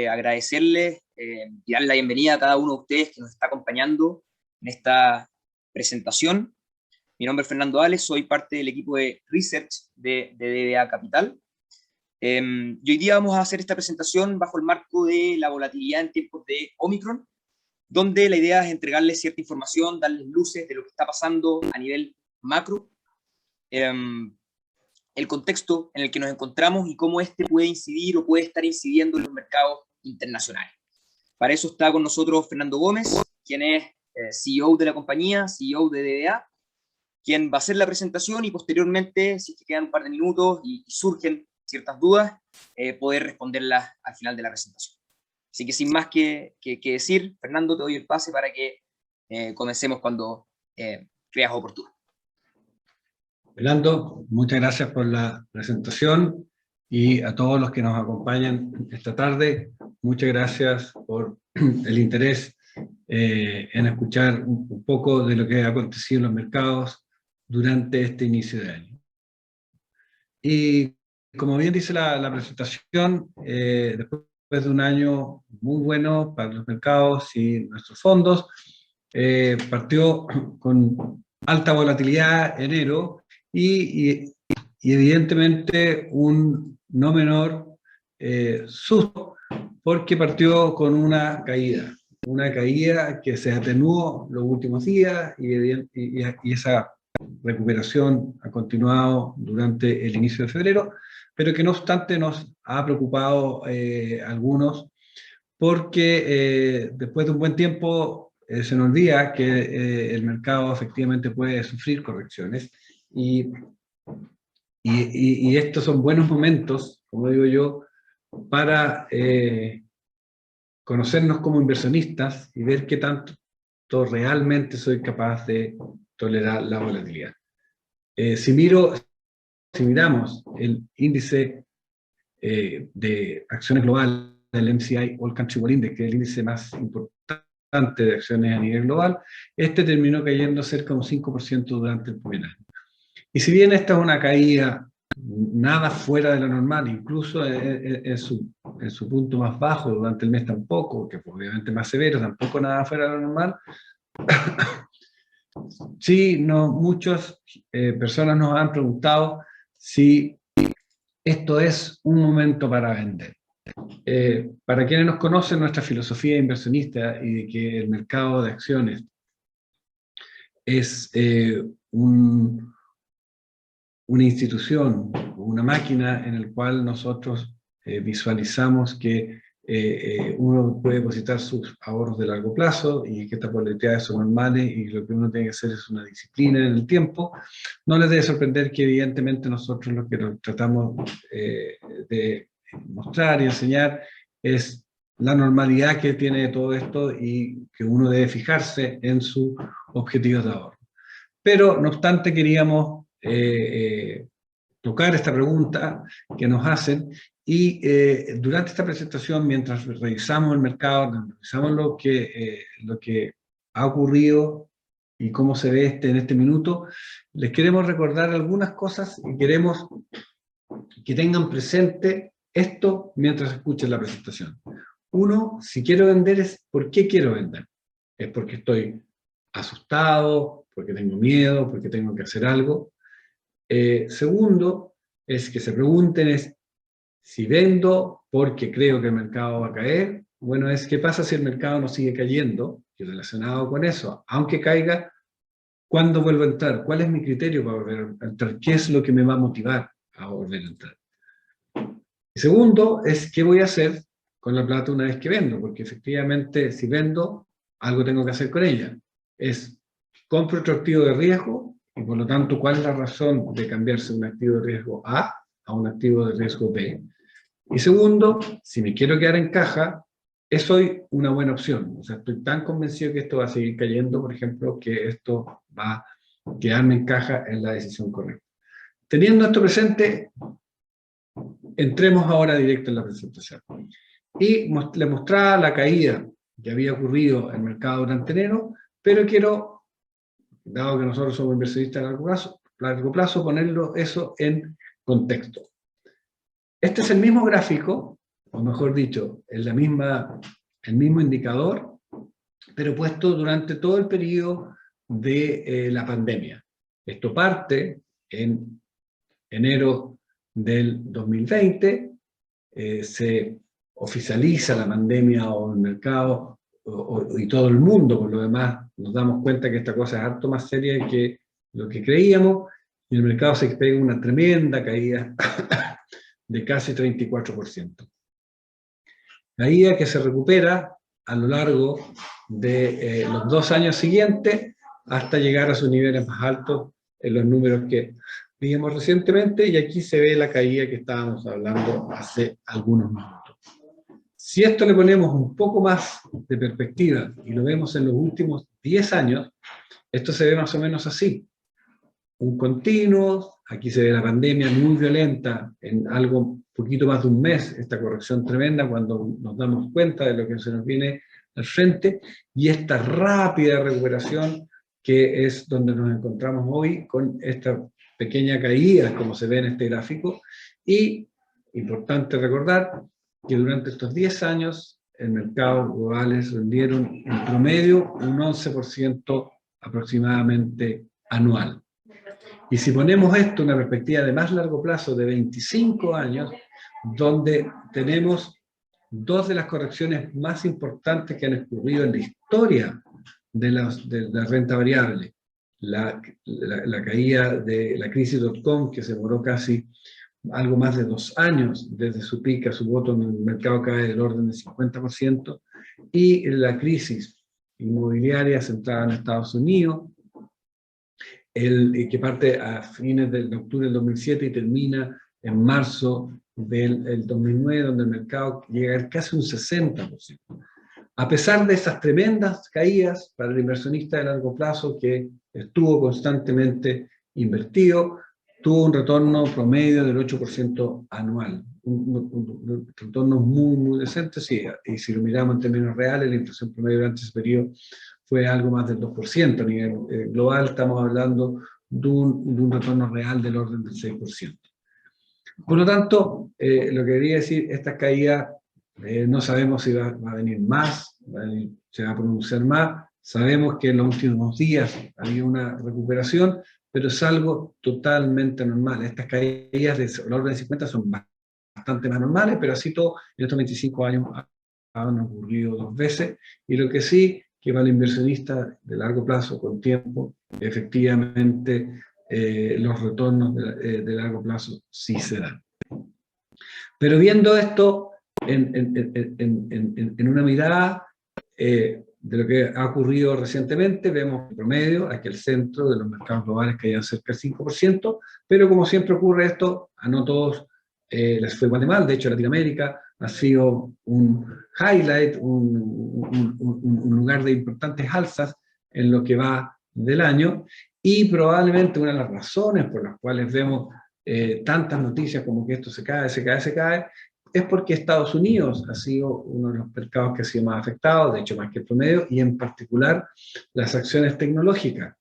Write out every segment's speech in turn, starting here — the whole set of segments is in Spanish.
agradecerles y darle la bienvenida a cada uno de ustedes que nos está acompañando en esta presentación. Mi nombre es Fernando Ales, soy parte del equipo de Research de DBA Capital. Y hoy día vamos a hacer esta presentación bajo el marco de la volatilidad en tiempos de Omicron, donde la idea es entregarles cierta información, darles luces de lo que está pasando a nivel macro, el contexto en el que nos encontramos y cómo este puede incidir o puede estar incidiendo en los mercados internacionales. Para eso está con nosotros Fernando Gómez, quien es CEO de la compañía, CEO de DBA, quien va a hacer la presentación y posteriormente, si es que quedan un par de minutos y surgen ciertas dudas, poder responderlas al final de la presentación. Así que sin más que decir, Fernando, te doy el pase para que comencemos cuando creas oportuno. Fernando, muchas gracias por la presentación y a todos los que nos acompañan esta tarde, muchas gracias por el interés en escuchar un poco de lo que ha acontecido en los mercados durante este inicio de año. Y como bien dice la presentación, después de un año muy bueno para los mercados y nuestros fondos, partió con alta volatilidad enero y evidentemente un no menor susto, porque partió con una caída que se atenuó los últimos días y esa recuperación ha continuado durante el inicio de febrero, pero que no obstante nos ha preocupado algunos, porque después de un buen tiempo se nos olvida que el mercado efectivamente puede sufrir correcciones y estos son buenos momentos, como digo yo, para conocernos como inversionistas y ver qué tanto realmente soy capaz de tolerar la volatilidad. Si miramos el índice de acciones globales, el MSCI All Country World Index, que es el índice más importante de acciones a nivel global, este terminó cayendo cerca de un 5% durante el primer año. Y si bien esta es una caída nada fuera de lo normal, incluso en su punto más bajo durante el mes tampoco, que fue obviamente más severo, tampoco nada fuera de lo normal, sí, muchas personas nos han preguntado si esto es un momento para vender. Para quienes nos conocen nuestra filosofía inversionista y de que el mercado de acciones es una institución, una máquina en la cual nosotros visualizamos que uno puede depositar sus ahorros de largo plazo y que estas volatilidades son normales y lo que uno tiene que hacer es una disciplina en el tiempo. No les debe sorprender que evidentemente nosotros lo que nos tratamos de mostrar y enseñar es la normalidad que tiene todo esto y que uno debe fijarse en sus objetivos de ahorro. Pero no obstante queríamos tocar esta pregunta que nos hacen y durante esta presentación, mientras revisamos el mercado, revisamos lo que ha ocurrido y cómo se ve en este minuto, les queremos recordar algunas cosas y queremos que tengan presente esto mientras escuchen la presentación. Uno, si quiero vender es ¿por qué quiero vender? Es porque estoy asustado, porque tengo miedo, porque tengo que hacer algo. Segundo, es que se pregunten si vendo porque creo que el mercado va a caer. Bueno, es ¿qué pasa si el mercado no sigue cayendo? Y relacionado con eso, aunque caiga, ¿cuándo vuelvo a entrar? ¿Cuál es mi criterio para volver a entrar? ¿Qué es lo que me va a motivar a volver a entrar? Y segundo, es ¿qué voy a hacer con la plata una vez que vendo? Porque efectivamente, si vendo, algo tengo que hacer con ella. Compro otro activo de riesgo, y por lo tanto, ¿cuál es la razón de cambiarse de un activo de riesgo A a un activo de riesgo B? Y segundo, si me quiero quedar en caja, es hoy una buena opción. O sea, estoy tan convencido que esto va a seguir cayendo, por ejemplo, que esto va a quedarme en caja en la decisión correcta. Teniendo esto presente, entremos ahora directo en la presentación. Y le mostraba la caída que había ocurrido en el mercado durante enero, pero quiero, dado que nosotros somos inversionistas a largo plazo, ponerlo eso en contexto. Este es el mismo gráfico o mejor dicho, el mismo indicador, pero puesto durante todo el periodo de la pandemia. Esto parte en enero del 2020, se oficializa la pandemia o el mercado y todo el mundo, por lo demás, nos damos cuenta que esta cosa es harto más seria que lo que creíamos, y el mercado se pega una tremenda caída de casi 34%. Caída que se recupera a lo largo de los 2 años siguientes hasta llegar a sus niveles más altos en los números que vimos recientemente, y aquí se ve la caída que estábamos hablando hace algunos minutos. Si esto le ponemos un poco más de perspectiva y lo vemos en los últimos 10 años, esto se ve más o menos así. Un continuo, aquí se ve la pandemia muy violenta, en algo poquito más de un mes, esta corrección tremenda cuando nos damos cuenta de lo que se nos viene al frente, y esta rápida recuperación que es donde nos encontramos hoy con esta pequeña caída, como se ve en este gráfico, y importante recordar que durante estos 10 años el mercado globales rendieron en promedio un 11% aproximadamente anual. Y si ponemos esto en una perspectiva de más largo plazo, de 25 años, donde tenemos 2 de las correcciones más importantes que han ocurrido en la historia de la renta variable, la caída de la crisis.com, que se demoró casi algo más de 2 años desde su pico a su voto en el mercado, cae del orden del 50%, y la crisis inmobiliaria centrada en Estados Unidos, que parte a fines de octubre del 2007 y termina en marzo del 2009, donde el mercado llega a casi un 60%. A pesar de esas tremendas caídas para el inversionista de largo plazo, que estuvo constantemente invertido, tuvo un retorno promedio del 8% anual. Un retorno muy, muy decente, sí, y si lo miramos en términos reales, la inflación promedio durante ese periodo fue algo más del 2%. A nivel global estamos hablando de un retorno real del orden del 6%. Por lo tanto, lo que quería decir, estas caídas no sabemos si va a venir más, se va a pronunciar más. Sabemos que en los últimos días había una recuperación, pero es algo totalmente normal. Estas caídas del orden de 50 son bastante más normales, pero así todo, en estos 25 años han ocurrido 2 veces, y lo que sí, que para el inversionista de largo plazo, con tiempo, efectivamente los retornos de largo plazo sí se dan. Pero viendo esto en una mirada de lo que ha ocurrido recientemente, vemos el promedio, aquí el centro de los mercados globales caían cerca del 5%, pero como siempre ocurre esto, a no todos les fue igual de mal. De hecho, Latinoamérica ha sido un highlight, un lugar de importantes alzas en lo que va del año, y probablemente una de las razones por las cuales vemos tantas noticias como que esto se cae, es porque Estados Unidos ha sido uno de los mercados que ha sido más afectado, de hecho más que el promedio, y en particular las acciones tecnológicas,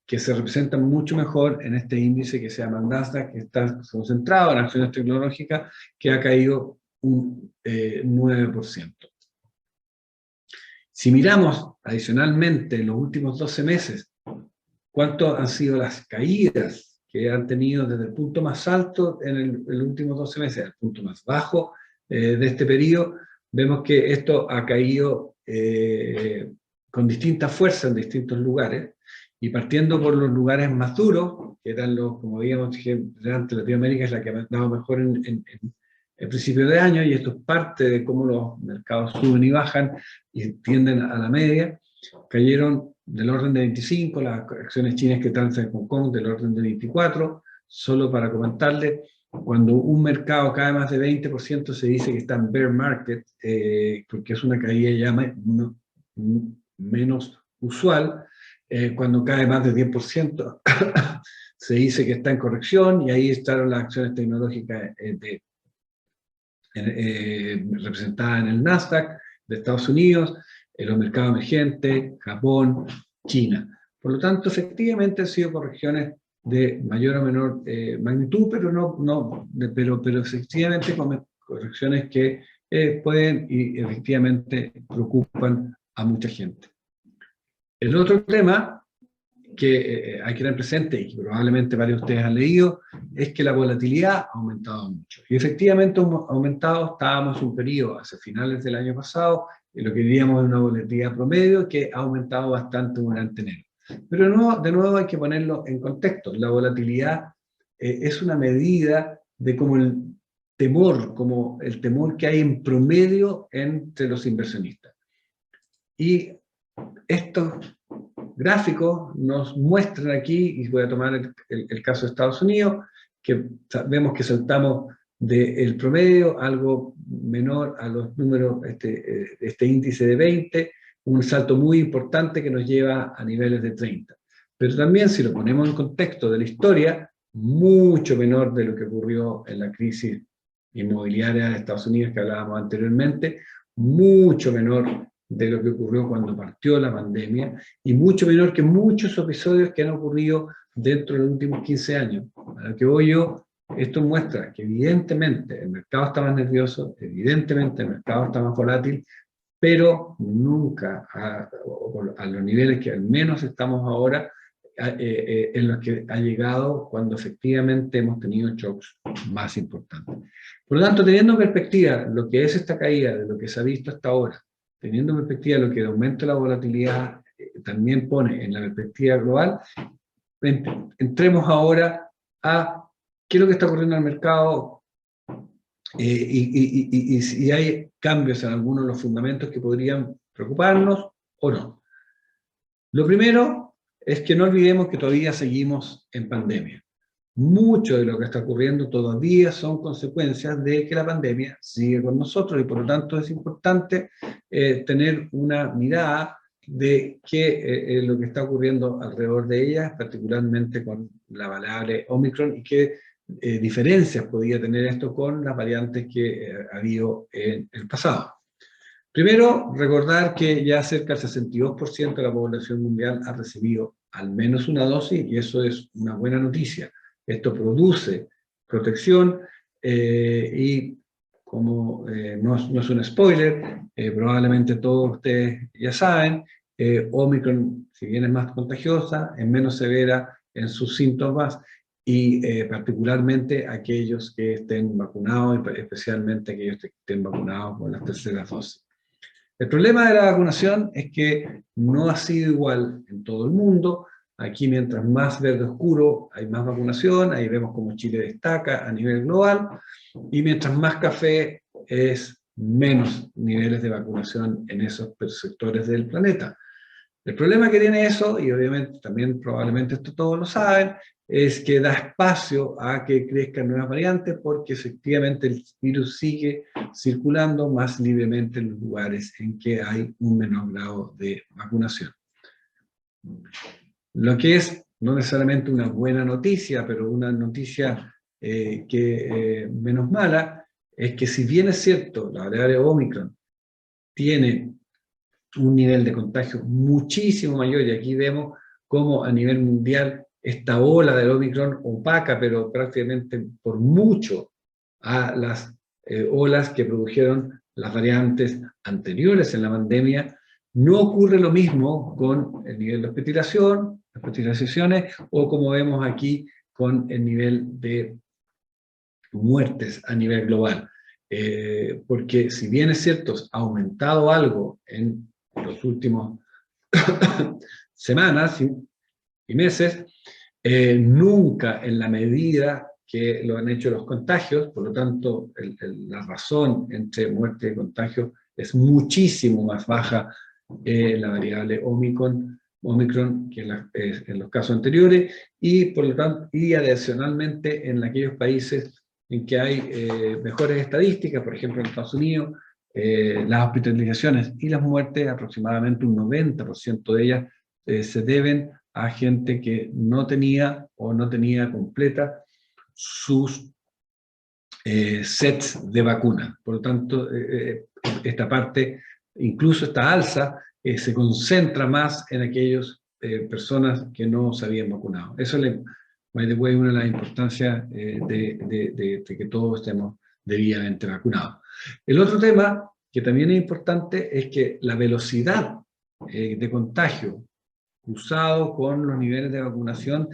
que se representan mucho mejor en este índice que se llama Nasdaq, que está concentrado en acciones tecnológicas, que ha caído un 9%. Si miramos adicionalmente en los últimos 12 meses, ¿cuánto han sido las caídas que han tenido desde el punto más alto en los últimos 12 meses al punto más bajo de este periodo? Vemos que esto ha caído con distinta fuerza en distintos lugares, y partiendo por los lugares más duros, que eran los, como veíamos antes, Latinoamérica es la que ha dado mejor en el principio de año, y esto es parte de cómo los mercados suben y bajan y tienden a la media. Cayeron del orden de 25, las acciones chinas que transan en Hong Kong del orden de 24, solo para comentarle, cuando un mercado cae más de 20% se dice que está en bear market, porque es una caída ya menos usual. Cuando cae más de 10% se dice que está en corrección, y ahí están las acciones tecnológicas representadas en el Nasdaq de Estados Unidos, en los mercados emergentes, Japón, China. Por lo tanto, efectivamente han sido correcciones de mayor o menor magnitud, pero efectivamente correcciones que pueden y efectivamente preocupan a mucha gente. El otro tema que hay que tener presente, y que probablemente varios de ustedes han leído, es que la volatilidad ha aumentado mucho. Y efectivamente ha aumentado, estábamos en un periodo hacia finales del año pasado, en lo que diríamos una volatilidad promedio, que ha aumentado bastante durante enero. Pero de nuevo hay que ponerlo en contexto. La volatilidad es una medida de como el temor que hay en promedio entre los inversionistas. Y estos gráficos nos muestran aquí, y voy a tomar el caso de Estados Unidos, que vemos que saltamos del promedio, algo menor a los números, este índice de 20, un salto muy importante que nos lleva a niveles de 30. Pero también, si lo ponemos en contexto de la historia, mucho menor de lo que ocurrió en la crisis inmobiliaria de Estados Unidos que hablábamos anteriormente, mucho menor de lo que ocurrió cuando partió la pandemia, y mucho menor que muchos episodios que han ocurrido dentro de los últimos 15 años. A lo que voy yo, esto muestra que evidentemente el mercado está más nervioso, evidentemente el mercado está más volátil, pero nunca a los niveles que al menos estamos ahora, en los que ha llegado cuando efectivamente hemos tenido shocks más importantes. Por lo tanto, teniendo en perspectiva lo que es esta caída, de lo que se ha visto hasta ahora, teniendo en perspectiva lo que el aumento de la volatilidad también pone en la perspectiva global, entremos ahora a qué es lo que está ocurriendo en el mercado y si hay cambios en algunos de los fundamentos que podrían preocuparnos o no. Lo primero es que no olvidemos que todavía seguimos en pandemia. Mucho de lo que está ocurriendo todavía son consecuencias de que la pandemia sigue con nosotros, y por lo tanto es importante tener una mirada de qué es lo que está ocurriendo alrededor de ella, particularmente con la variable Omicron, y qué diferencias podría tener esto con las variantes que ha habido en el pasado. Primero, recordar que ya cerca del 62% de la población mundial ha recibido al menos una dosis, y eso es una buena noticia. Esto produce protección y como no es un spoiler, probablemente todos ustedes ya saben, Omicron, si bien es más contagiosa, es menos severa en sus síntomas, y particularmente aquellos que estén vacunados, y especialmente aquellos que estén vacunados con las terceras dosis. El problema de la vacunación es que no ha sido igual en todo el mundo. Aquí, mientras más verde oscuro, hay más vacunación. Ahí vemos cómo Chile destaca a nivel global. Y mientras más café, es menos niveles de vacunación en esos sectores del planeta. El problema que tiene eso, y obviamente también probablemente esto todos lo saben, es que da espacio a que crezcan nuevas variantes, porque efectivamente el virus sigue circulando más libremente en los lugares en que hay un menor grado de vacunación. Lo que es no necesariamente una buena noticia, pero una noticia menos mala, es que si bien es cierto, la variable Omicron tiene un nivel de contagio muchísimo mayor, y aquí vemos cómo a nivel mundial esta ola del Omicron opaca, pero prácticamente por mucho, a las olas que produjeron las variantes anteriores en la pandemia. No ocurre lo mismo con el nivel de hospitalizaciones, o como vemos aquí, con el nivel de muertes a nivel global. Porque si bien es cierto, ha aumentado algo en los últimos semanas y meses, nunca en la medida que lo han hecho los contagios. Por lo tanto, la razón entre muerte y contagio es muchísimo más baja en la variable Omicron que en los casos anteriores, y por lo tanto, y adicionalmente en aquellos países en que hay mejores estadísticas, por ejemplo en Estados Unidos, las hospitalizaciones y las muertes, aproximadamente un 90% de ellas se deben a gente que no tenía o no tenía completa sus sets de vacuna. Por lo tanto, esta parte, incluso esta alza, se concentra más en aquellas personas que no se habían vacunado. Eso es, by the way, una de las importancias de que todos estemos debidamente vacunados. El otro tema que también es importante es que la velocidad de contagio cruzado con los niveles de vacunación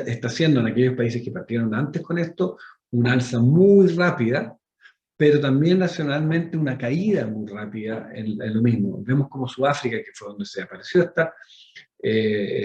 está haciendo en aquellos países que partieron antes con esto una alza muy rápida, pero también nacionalmente una caída muy rápida en lo mismo. Vemos como Sudáfrica, que fue donde se apareció esta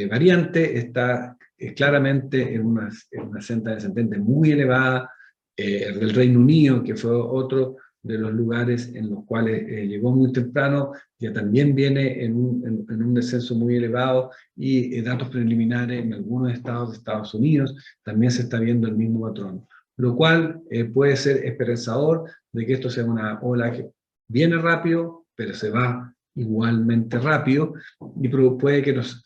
variante, está claramente en una senda descendente muy elevada. El Reino Unido, que fue otro de los lugares en los cuales llegó muy temprano, ya también viene en un descenso muy elevado, y datos preliminares en algunos estados de Estados Unidos también se está viendo el mismo patrón, lo cual puede ser esperanzador de que esto sea una ola que viene rápido, pero se va igualmente rápido, y puede que nos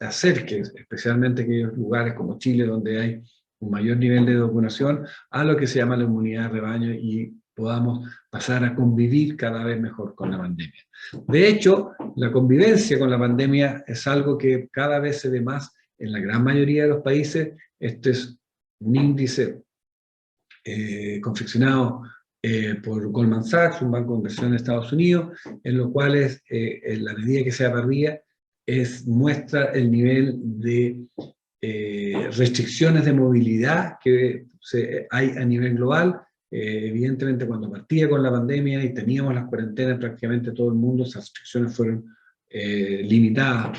acerque, especialmente aquellos lugares como Chile, donde hay un mayor nivel de vacunación, a lo que se llama la inmunidad de rebaño, y podamos pasar a convivir cada vez mejor con la pandemia. De hecho, la convivencia con la pandemia es algo que cada vez se ve más en la gran mayoría de los países. Este es un índice confeccionado por Goldman Sachs, un banco de inversión de Estados Unidos, en lo cual en la medida que sea parrilla, muestra el nivel de restricciones de movilidad que hay a nivel global. Evidentemente, cuando partía con la pandemia y teníamos las cuarentenas prácticamente todo el mundo, esas restricciones fueron limitadas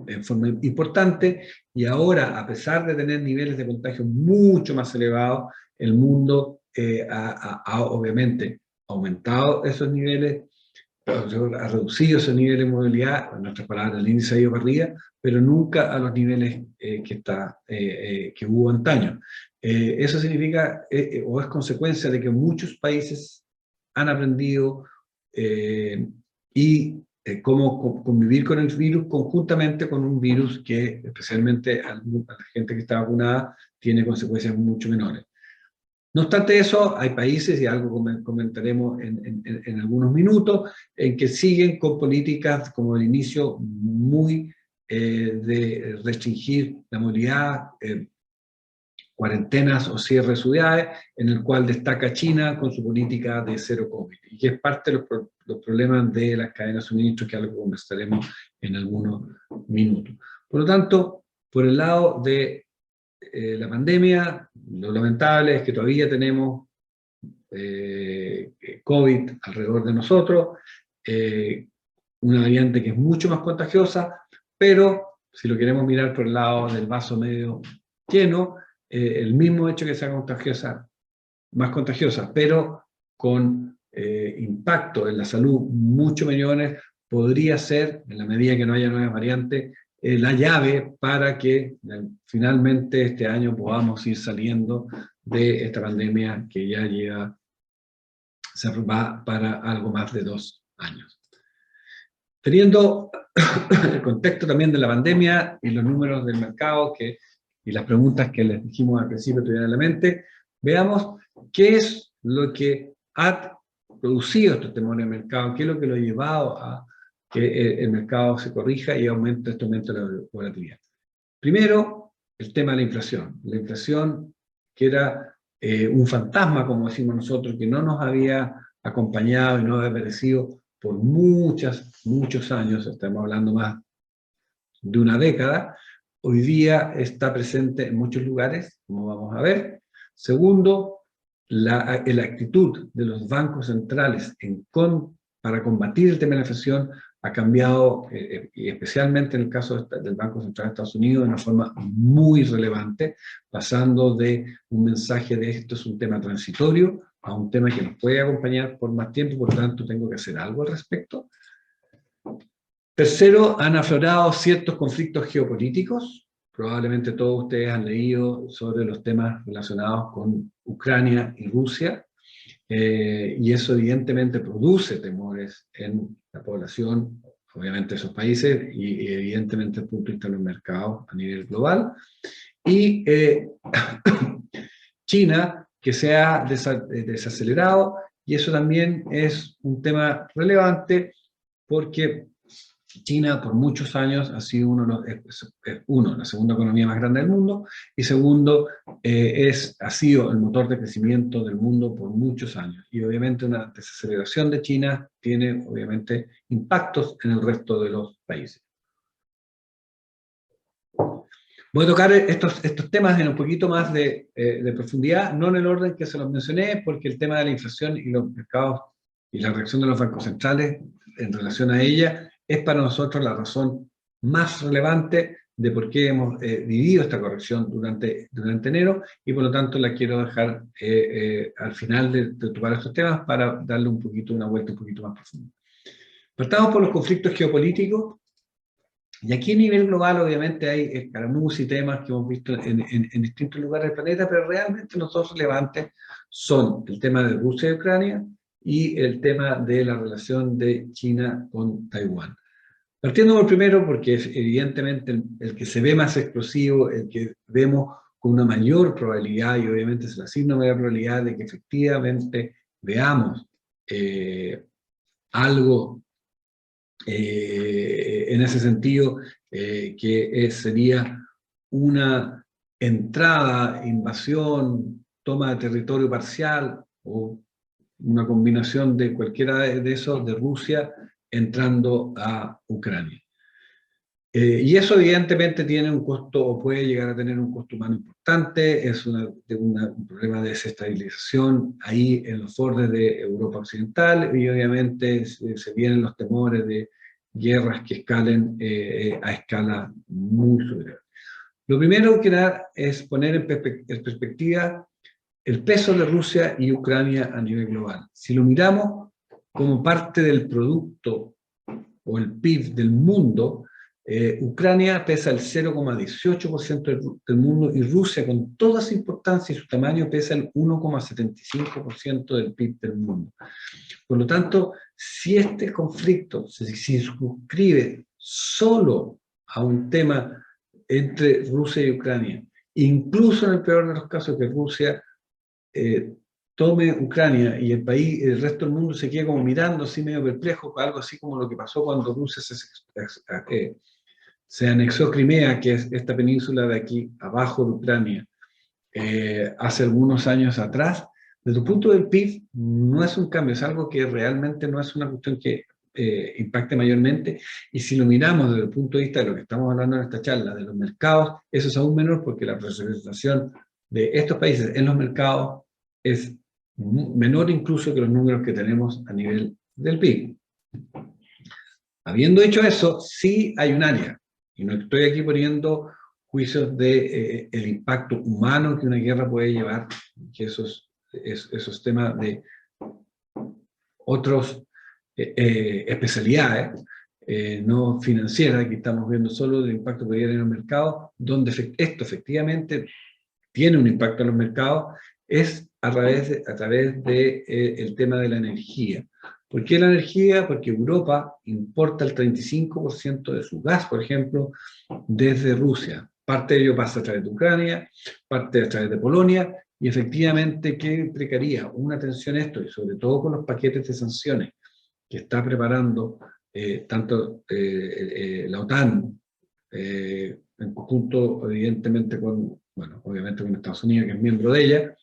en forma importante, y ahora, a pesar de tener niveles de contagio mucho más elevados, el mundo ha obviamente aumentado esos niveles, ha reducido esos niveles de movilidad, en otras palabras, el índice ha ido para arriba, pero nunca a los niveles que hubo antaño. Eso significa, o es consecuencia de que muchos países han aprendido cómo convivir con el virus conjuntamente con un virus que, especialmente a la gente que está vacunada, tiene consecuencias mucho menores. No obstante eso, hay países, y algo comentaremos en algunos minutos, en que siguen con políticas como el inicio muy de restringir la movilidad, cuarentenas o cierre de ciudades, en el cual destaca China con su política de cero COVID, y que es parte de los problemas de las cadenas de suministro, que algo conversaremos en algunos minutos. Por lo tanto, por el lado de la pandemia, lo lamentable es que todavía tenemos COVID alrededor de nosotros, una variante que es mucho más contagiosa, pero si lo queremos mirar por el lado del vaso medio lleno, el mismo hecho que sea contagiosa, más contagiosa, pero con impacto en la salud mucho menores, podría ser, en la medida que no haya nuevas variantes, la llave para que finalmente este año podamos ir saliendo de esta pandemia que ya se va para algo más de 2 años. Teniendo el contexto también de la pandemia y los números del mercado y las preguntas que les dijimos al principio tuvieran en la mente, veamos qué es lo que ha producido estos temores en el mercado, qué es lo que lo ha llevado a que el mercado se corrija y aumente la volatilidad. Primero, el tema de la inflación. La inflación, que era un fantasma, como decimos nosotros, que no nos había acompañado y no había aparecido por muchos años, estamos hablando más de una década, hoy día está presente en muchos lugares, como vamos a ver. Segundo, la actitud de los bancos centrales para combatir el tema de la inflación ha cambiado, y especialmente en el caso del Banco Central de Estados Unidos, de una forma muy relevante, pasando de un mensaje de esto es un tema transitorio a un tema que nos puede acompañar por más tiempo, por tanto tengo que hacer algo al respecto. Tercero, han aflorado ciertos conflictos geopolíticos. Probablemente todos ustedes han leído sobre los temas relacionados con Ucrania y Rusia, y eso evidentemente produce temores en la población, obviamente de esos países, y evidentemente desde el punto de vista de los mercados a nivel global. Y China, que se ha desacelerado, y eso también es un tema relevante porque China por muchos años ha sido la segunda economía más grande del mundo, y segundo, ha sido el motor de crecimiento del mundo por muchos años. Y obviamente una desaceleración de China tiene obviamente impactos en el resto de los países. Voy a tocar estos temas en un poquito más de profundidad, no en el orden que se los mencioné, porque el tema de la inflación y los mercados y la reacción de los bancos centrales en relación a ella es para nosotros la razón más relevante de por qué hemos vivido esta corrección durante enero, y por lo tanto la quiero dejar al final de tocar estos temas para darle una vuelta un poquito más profunda. Partamos por los conflictos geopolíticos. Y aquí a nivel global, obviamente, hay escaramuzas y temas que hemos visto en distintos lugares del planeta, pero realmente los dos relevantes son el tema de Rusia y Ucrania y el tema de la relación de China con Taiwán. Partiendo por el primero, porque es evidentemente el que se ve más explosivo, el que vemos con una mayor probabilidad, y obviamente se le asigna mayor probabilidad de que efectivamente veamos algo en ese sentido, sería una entrada, invasión, toma de territorio parcial, o una combinación de cualquiera de esos, de Rusia entrando a Ucrania. Y eso evidentemente tiene un costo, o puede llegar a tener un costo humano importante, es un problema de desestabilización ahí en los bordes de Europa Occidental, y obviamente se vienen los temores de guerras que escalen a escala muy superior. Lo primero que dar es poner en perspectiva el peso de Rusia y Ucrania a nivel global. Si lo miramos como parte del producto o el PIB del mundo, Ucrania pesa el 0,18% del mundo, y Rusia, con toda su importancia y su tamaño, pesa el 1,75% del PIB del mundo. Por lo tanto, si este conflicto se circunscribe solo a un tema entre Rusia y Ucrania, incluso en el peor de los casos que Rusia tome Ucrania y el resto del mundo se quede como mirando así medio perplejo, algo así como lo que pasó cuando Rusia se anexó Crimea, que es esta península de aquí abajo de Ucrania, hace algunos años atrás. Desde el punto del PIB no es un cambio, es algo que realmente no es una cuestión que impacte mayormente, y si lo miramos desde el punto de vista de lo que estamos hablando en esta charla, de los mercados, eso es aún menor, porque la representación de estos países en los mercados es menor incluso que los números que tenemos a nivel del PIB. Habiendo hecho eso, sí hay un área, y no estoy aquí poniendo juicios de el impacto humano que una guerra puede llevar, que esos temas de otras especialidades no financieras, que estamos viendo solo el impacto que puede tener en el mercado, donde esto efectivamente tiene un impacto en los mercados, es a través de, el tema de la energía. ¿Por qué la energía? Porque Europa importa el 35% de su gas, por ejemplo, desde Rusia. Parte de ello pasa a través de Ucrania, parte a través de Polonia, y efectivamente, ¿qué implicaría? Una tensión esto, y sobre todo con los paquetes de sanciones que está preparando tanto la OTAN, en conjunto, evidentemente, obviamente con Estados Unidos, que es miembro de ella,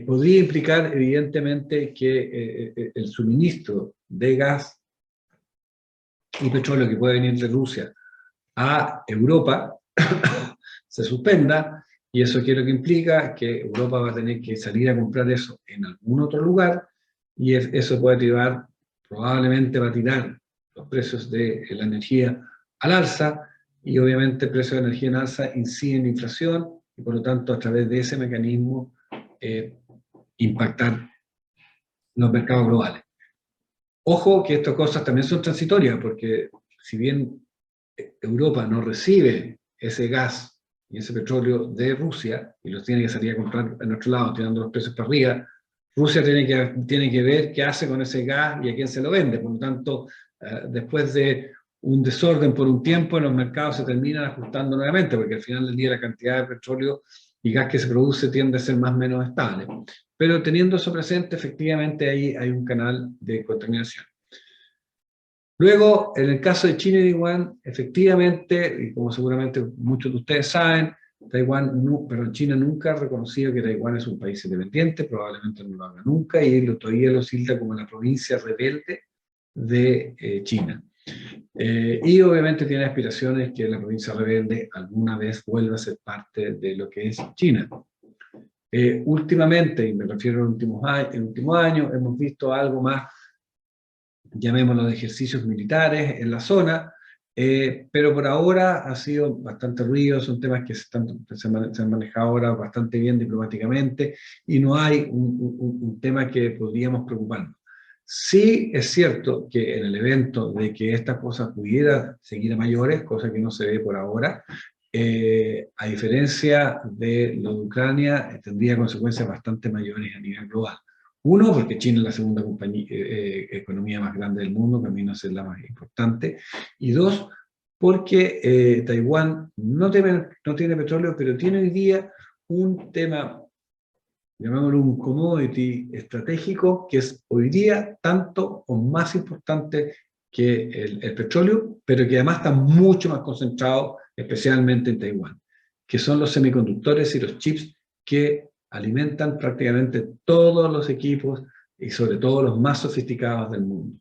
podría implicar, evidentemente, que el suministro de gas y petróleo que puede venir de Rusia a Europa se suspenda, y eso quiero que implica que Europa va a tener que salir a comprar eso en algún otro lugar, y eso puede llevar, probablemente va a tirar los precios de la energía al alza, y obviamente el precio de la energía en alza incide en la inflación, y por lo tanto a través de ese mecanismo impactar los mercados globales. Ojo que estas cosas también son transitorias, porque si bien Europa no recibe ese gas y ese petróleo de Rusia, y los tiene que salir a comprar en otro lado, tirando los precios para arriba, Rusia tiene que ver qué hace con ese gas y a quién se lo vende. Por lo tanto, después de un desorden por un tiempo, en los mercados se terminan ajustando nuevamente, porque al final del día la cantidad de petróleo y gas que se produce tiende a ser más o menos estable. Pero teniendo eso presente, efectivamente ahí hay un canal de contaminación. Luego, en el caso de China y Taiwán, efectivamente, y como seguramente muchos de ustedes saben, pero China nunca ha reconocido que Taiwán es un país independiente, probablemente no lo haga nunca, y todavía lo silda como la provincia rebelde de China. Y obviamente tiene aspiraciones que la provincia rebelde alguna vez vuelva a ser parte de lo que es China. Últimamente, y me refiero a en últimos años, hemos visto algo más, llamémoslo, de ejercicios militares en la zona, pero por ahora ha sido bastante ruido, son temas que se han manejado ahora bastante bien diplomáticamente, y no hay un tema que podríamos preocuparnos. Sí es cierto que en el evento de que esta cosa pudiera seguir a mayores, cosa que no se ve por ahora, a diferencia de lo de Ucrania, tendría consecuencias bastante mayores a nivel global. Uno, porque China es la segunda economía más grande del mundo, camino a ser la más importante. Y dos, porque Taiwán no tiene petróleo, pero tiene hoy día un tema, llamémoslo un commodity estratégico, que es hoy día tanto o más importante que el petróleo, pero que además está mucho más concentrado, especialmente en Taiwán, que son los semiconductores y los chips que alimentan prácticamente todos los equipos y sobre todo los más sofisticados del mundo.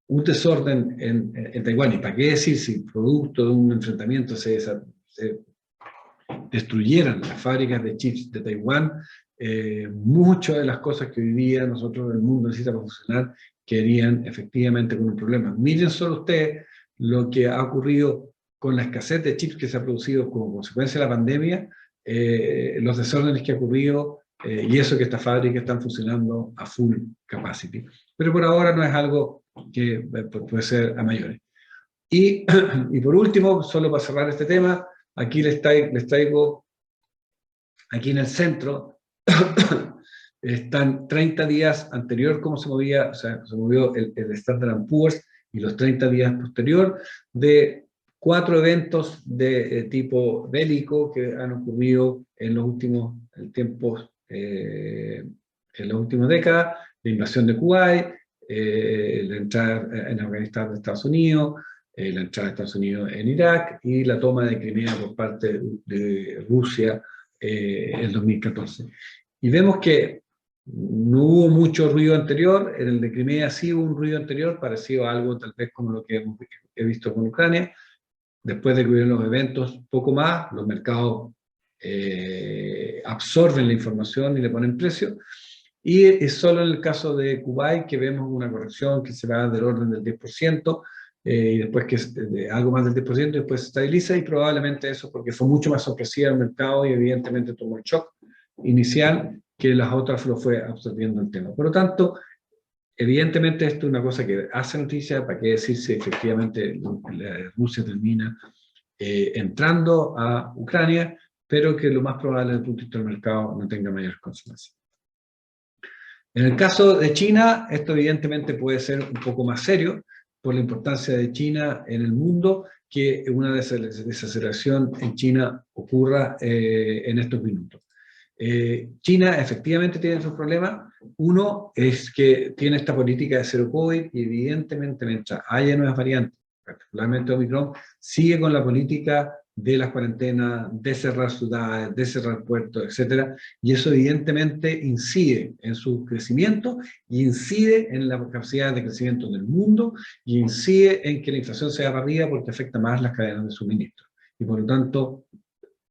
Un desorden en Taiwán, y para qué decir si producto de un enfrentamiento se destruyeran las fábricas de chips de Taiwán, muchas de las cosas que hoy día nosotros en el mundo necesitamos funcionar quedarían efectivamente con un problema. Miren solo ustedes lo que ha ocurrido con la escasez de chips que se ha producido como consecuencia de la pandemia, los desórdenes que ha ocurrido, y eso que estas fábricas están funcionando a full capacity. Pero por ahora no es algo que puede ser a mayores. Y por último, solo para cerrar este tema, aquí les traigo, aquí en el centro, están 30 días anterior, cómo se movía, o sea, se movió el Standard & Poor's, y los 30 días posterior, de 4 eventos de tipo bélico que han ocurrido en los últimos tiempos, en las últimas décadas: la invasión de Kuwait, la entrada en Afganistán de Estados Unidos, la entrada de Estados Unidos en Irak, y la toma de Crimea por parte de Rusia en 2014. Y vemos que no hubo mucho ruido anterior. En el de Crimea sí hubo un ruido anterior, parecido a algo tal vez como lo que he visto con Ucrania. Después de que hubieron los eventos, poco más, los mercados absorben la información y le ponen precio. Y es solo en el caso de Kuwait que vemos una corrección que se va del orden del 10%, y después que de algo más del 10%, después se estabiliza, y probablemente eso porque fue mucho más sorpresiva el mercado y evidentemente tomó el shock inicial que las otras lo fue absorbiendo el tema. Por lo tanto, evidentemente esto es una cosa que hace noticia, para qué decir si efectivamente Rusia termina entrando a Ucrania, pero que lo más probable desde el punto de vista del mercado no tenga mayores consecuencias. En el caso de China, esto evidentemente puede ser un poco más serio por la importancia de China en el mundo, que una desaceleración en China ocurra en estos minutos. China efectivamente tiene sus problemas. Uno es que tiene esta política de cero COVID, y evidentemente mientras haya nuevas variantes, particularmente Omicron, sigue con la política de las cuarentenas, de cerrar ciudades, de cerrar puertos, etcétera, y eso evidentemente incide en su crecimiento, y incide en la capacidad de crecimiento del mundo, y incide en que la inflación sea para arriba porque afecta más las cadenas de suministro. Y por lo tanto,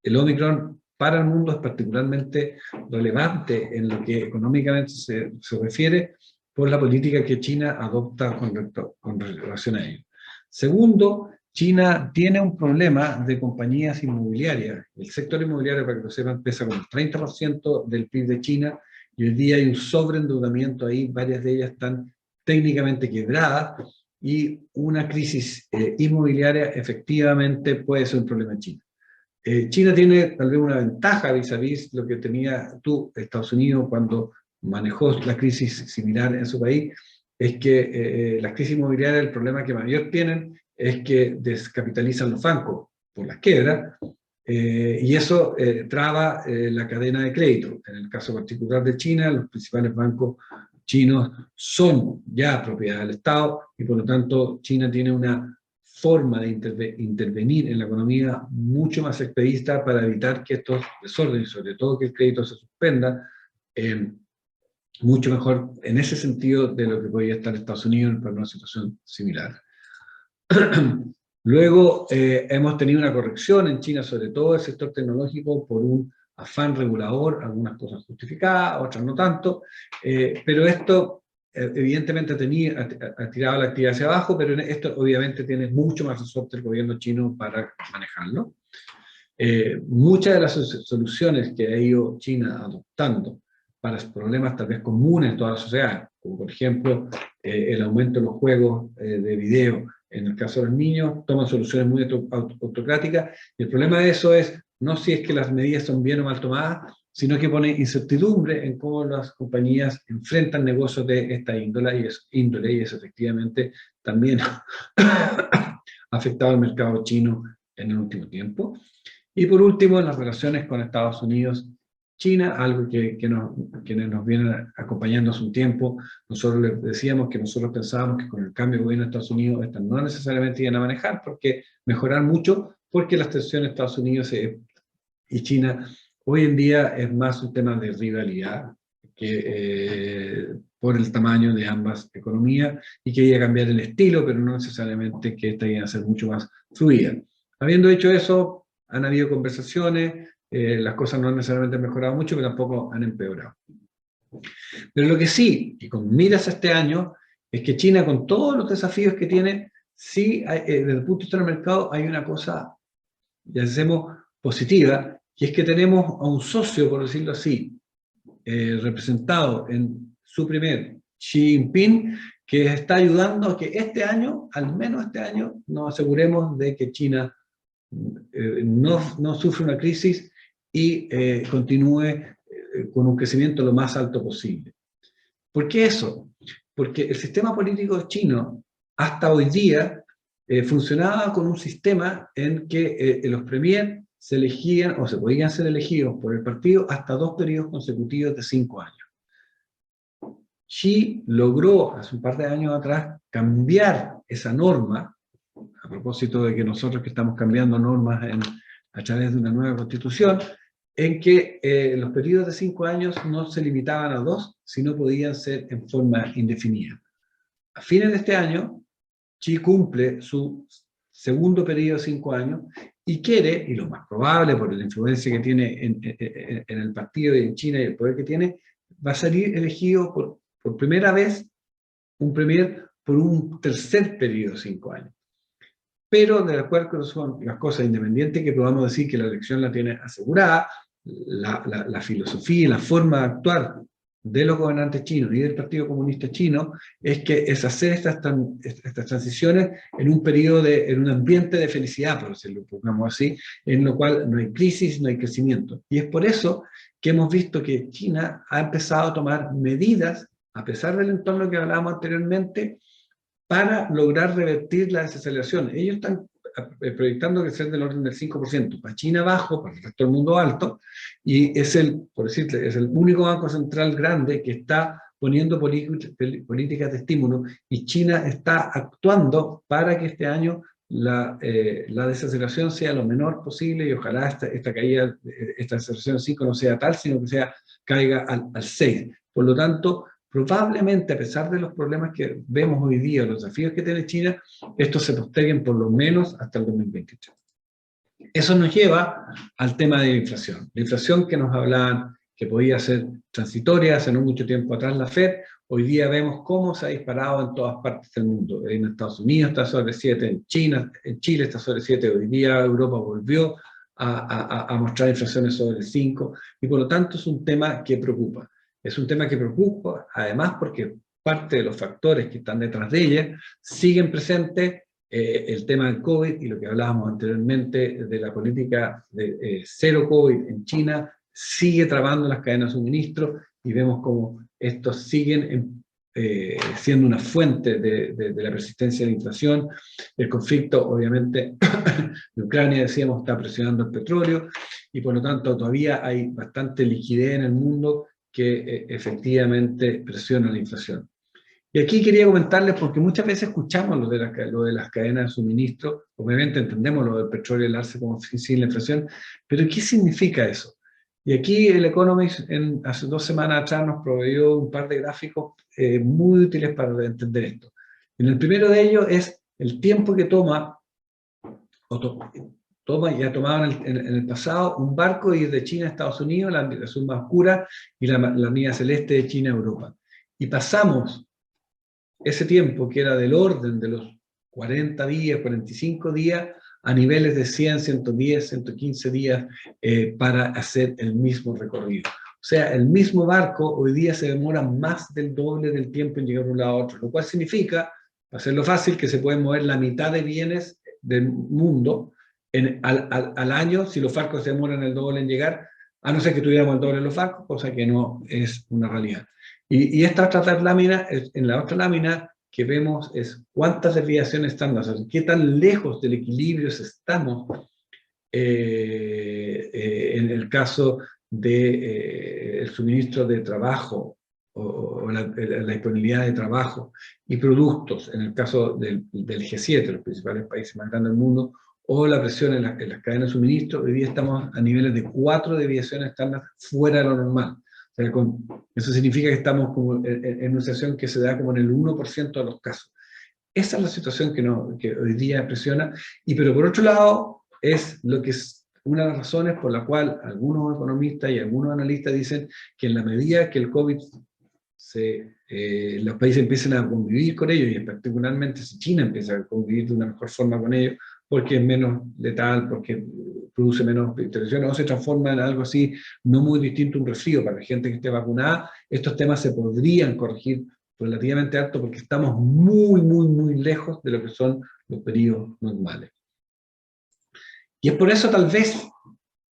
el Omicron para el mundo es particularmente relevante en lo que económicamente se refiere, por la política que China adopta con relación a ello. Segundo, China tiene un problema de compañías inmobiliarias. El sector inmobiliario, para que lo sepan, pesa como el 30% del PIB de China, y hoy día hay un sobreendeudamiento ahí, varias de ellas están técnicamente quebradas, y una crisis inmobiliaria efectivamente puede ser un problema en China. China tiene tal vez una ventaja vis-a-vis lo que tenía Estados Unidos cuando manejó la crisis similar en su país, es que las crisis inmobiliarias, el problema que mayor tienen es que descapitalizan los bancos por las quiebras, y eso traba la cadena de crédito. En el caso particular de China, los principales bancos chinos son ya propiedad del Estado y por lo tanto China tiene una forma de intervenir en la economía mucho más expedita para evitar que estos desórdenes, sobre todo que el crédito se suspenda, mucho mejor en ese sentido de lo que podría estar Estados Unidos para una situación similar. Luego hemos tenido una corrección en China, sobre todo el sector tecnológico, por un afán regulador, algunas cosas justificadas, otras no tanto, pero esto evidentemente ha tirado la actividad hacia abajo, pero esto obviamente tiene mucho más resorte el gobierno chino para manejarlo. Muchas de las soluciones que ha ido China adoptando para problemas tal vez comunes en toda la sociedad, como por ejemplo el aumento de los juegos de video, en el caso de los niños, toman soluciones muy autocráticas, y el problema de eso es no si es que las medidas son bien o mal tomadas, sino que pone incertidumbre en cómo las compañías enfrentan negocios de esta índole, y es efectivamente también ha afectado al mercado chino en el último tiempo. Y por último, en las relaciones con Estados Unidos, China, algo quienes nos vienen acompañando hace un tiempo, nosotros les decíamos que nosotros pensábamos que con el cambio de gobierno de Estados Unidos, estas no necesariamente iban a mejorar mucho, porque las tensiones de Estados Unidos y China hoy en día es más un tema de rivalidad que por el tamaño de ambas economías, y que iba a cambiar el estilo, pero no necesariamente que esta iba a ser mucho más fluida. Habiendo hecho eso, han habido conversaciones, las cosas no han necesariamente mejorado mucho, pero tampoco han empeorado. Pero lo que sí, y con miras a este año, es que China, con todos los desafíos que tiene, sí, desde el punto de vista del mercado, hay una cosa, ya hacemos positiva, y es que tenemos a un socio, por decirlo así, representado en su primer Xi Jinping, que está ayudando a que este año, al menos este año, nos aseguremos de que China no sufre una crisis y continúe con un crecimiento lo más alto posible. ¿Por qué eso? Porque el sistema político chino hasta hoy día funcionaba con un sistema en que los premiers se elegían o se podían ser elegidos por el partido hasta 2 periodos consecutivos de 5 años. Xi logró hace un par de años atrás cambiar esa norma, a propósito de que nosotros que estamos cambiando normas a través de una nueva constitución, en que los periodos de 5 años no se limitaban a 2, sino podían ser en forma indefinida. A fines de este año, Xi cumple su segundo periodo de 5 años y quiere, y lo más probable por la influencia que tiene en el partido y en China y el poder que tiene, va a salir elegido por primera vez un premier por un tercer periodo de 5 años. Pero de acuerdo con son las cosas independientes que podamos decir que la elección la tiene asegurada, la filosofía y la forma de actuar de los gobernantes chinos y del Partido Comunista Chino es que es hacer estas transiciones en un periodo en un ambiente de felicidad, por decirlo, pongamos así, en lo cual no hay crisis, no hay crecimiento. Y es por eso que hemos visto que China ha empezado a tomar medidas, a pesar del entorno que hablábamos anteriormente, para lograr revertir la desaceleración. Ellos están proyectando crecer del orden del 5%, para China bajo, para el resto del mundo alto, y es por decirte, es el único banco central grande que está poniendo políticas de estímulo, y China está actuando para que este año la desaceleración sea lo menor posible, y ojalá esta caída, esta desaceleración 5 no sea tal, sino que caiga al 6. Por lo tanto, probablemente, a pesar de los problemas que vemos hoy día, los desafíos que tiene China, estos se posterguen por lo menos hasta el 2023. Eso nos lleva al tema de la inflación. La inflación que nos hablaban que podía ser transitoria hace no mucho tiempo atrás la FED, hoy día vemos cómo se ha disparado en todas partes del mundo. En Estados Unidos está sobre 7, en Chile está sobre 7, hoy día Europa volvió a mostrar inflaciones sobre el 5, y por lo tanto es un tema que preocupa. Es un tema que preocupa, además, porque parte de los factores que están detrás de ella siguen presentes, el tema del COVID y lo que hablábamos anteriormente de la política de cero COVID en China, sigue trabando las cadenas de suministro, y vemos como estos siguen siendo una fuente de la persistencia de la inflación. El conflicto, obviamente, de Ucrania, decíamos, está presionando el petróleo, y por lo tanto todavía hay bastante liquidez en el mundo que efectivamente presiona la inflación. Y aquí quería comentarles, porque muchas veces escuchamos lo de las cadenas de suministro, obviamente entendemos lo del petróleo y el alza como sin la inflación, pero ¿qué significa eso? Y aquí el Economist hace 2 semanas atrás nos proveyó un par de gráficos muy útiles para entender esto. En el primero de ellos es el tiempo que toma y ha tomado en el pasado un barco ir de China a Estados Unidos, la azul más oscura, y la línea celeste de China a Europa. Y pasamos ese tiempo, que era del orden de los 40 días, 45 días, a niveles de 100, 110, 115 días para hacer el mismo recorrido. O sea, el mismo barco hoy día se demora más del doble del tiempo en llegar de un lado a otro, lo cual significa, para hacerlo fácil, que se pueden mover la mitad de bienes del mundo al año si los barcos se demoran el doble en llegar, a no ser que tuviéramos el doble de los barcos, cosa que no es una realidad. Y esta otra lámina, en la otra lámina que vemos es cuántas desviaciones están, o sea, qué tan lejos del equilibrio estamos en el caso del suministro de trabajo o la disponibilidad de trabajo y productos, en el caso del G7, los principales países más grandes del mundo, o la presión en las cadenas de suministro. Hoy día estamos a niveles de 4 desviaciones estándar fuera de lo normal. O sea, eso significa que estamos como en una situación que se da como en el 1% de los casos. Esa es la situación que hoy día presiona, pero por otro lado, es lo que es una de las razones por la cual algunos economistas y algunos analistas dicen que en la medida que el COVID los países empiecen a convivir con ellos, y particularmente si China empieza a convivir de una mejor forma con ellos, porque es menos letal, porque produce menos interacciones, o se transforma en algo así, no muy distinto a un resfrío. Para la gente que esté vacunada, estos temas se podrían corregir relativamente alto, porque estamos muy, muy, muy lejos de lo que son los periodos normales. Y es por eso tal vez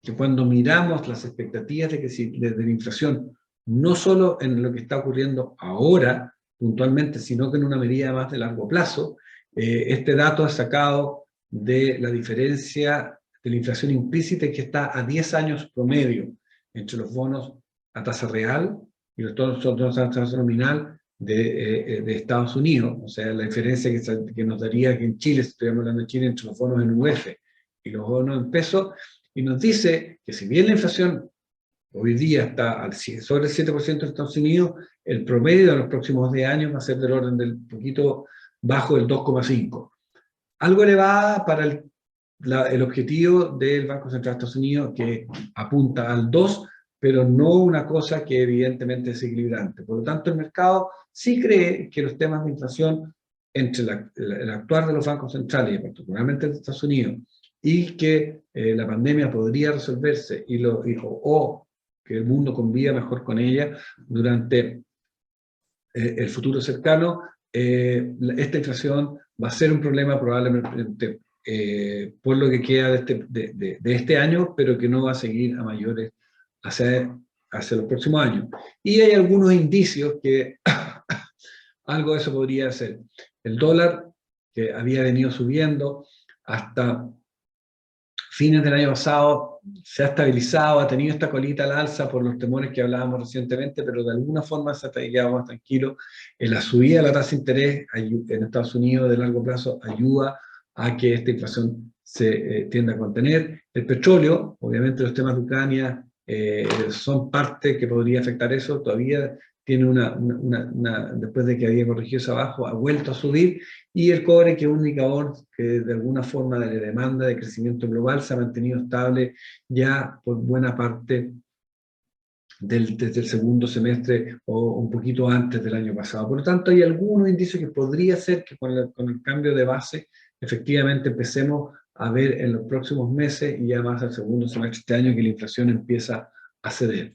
que cuando miramos las expectativas de la inflación, no solo en lo que está ocurriendo ahora, puntualmente, sino que en una medida más de largo plazo, este dato es sacado de la diferencia de la inflación implícita, que está a 10 años promedio entre los bonos a tasa real y los bonos a tasa nominal de Estados Unidos. O sea, la diferencia que nos daría que en Chile, si estuviéramos hablando de Chile, entre los bonos en UF y los bonos en pesos, y nos dice que si bien la inflación hoy día está sobre el 7% en Estados Unidos, el promedio de los próximos 10 años va a ser del orden del poquito bajo del 2,5. Algo elevada para el objetivo del Banco Central de Estados Unidos, que apunta al 2, pero no una cosa que evidentemente es equilibrante. Por lo tanto, el mercado sí cree que los temas de inflación entre el actuar de los bancos centrales, y particularmente de Estados Unidos, y que la pandemia podría resolverse o que el mundo conviva mejor con ella durante el futuro cercano, esta inflación va a ser un problema probablemente por lo que queda de este año, pero que no va a seguir a mayores hacia los próximos años. Y hay algunos indicios que algo de eso podría ser. El dólar, que había venido subiendo hasta fines del año pasado, se ha estabilizado, ha tenido esta colita al alza por los temores que hablábamos recientemente, pero de alguna forma se ha quedado más tranquilo. La subida de la tasa de interés en Estados Unidos de largo plazo ayuda a que esta inflación se tienda a contener. El petróleo, obviamente los temas de Ucrania son parte que podría afectar eso. Todavía tiene después de que había corregido eso abajo, ha vuelto a subir. Y el cobre, que es un indicador que de alguna forma de demanda de crecimiento global se ha mantenido estable ya por buena parte desde el segundo semestre o un poquito antes del año pasado. Por lo tanto, hay algunos indicios que podría ser que con el cambio de base efectivamente empecemos a ver en los próximos meses y ya más al segundo semestre de este año que la inflación empieza a ceder.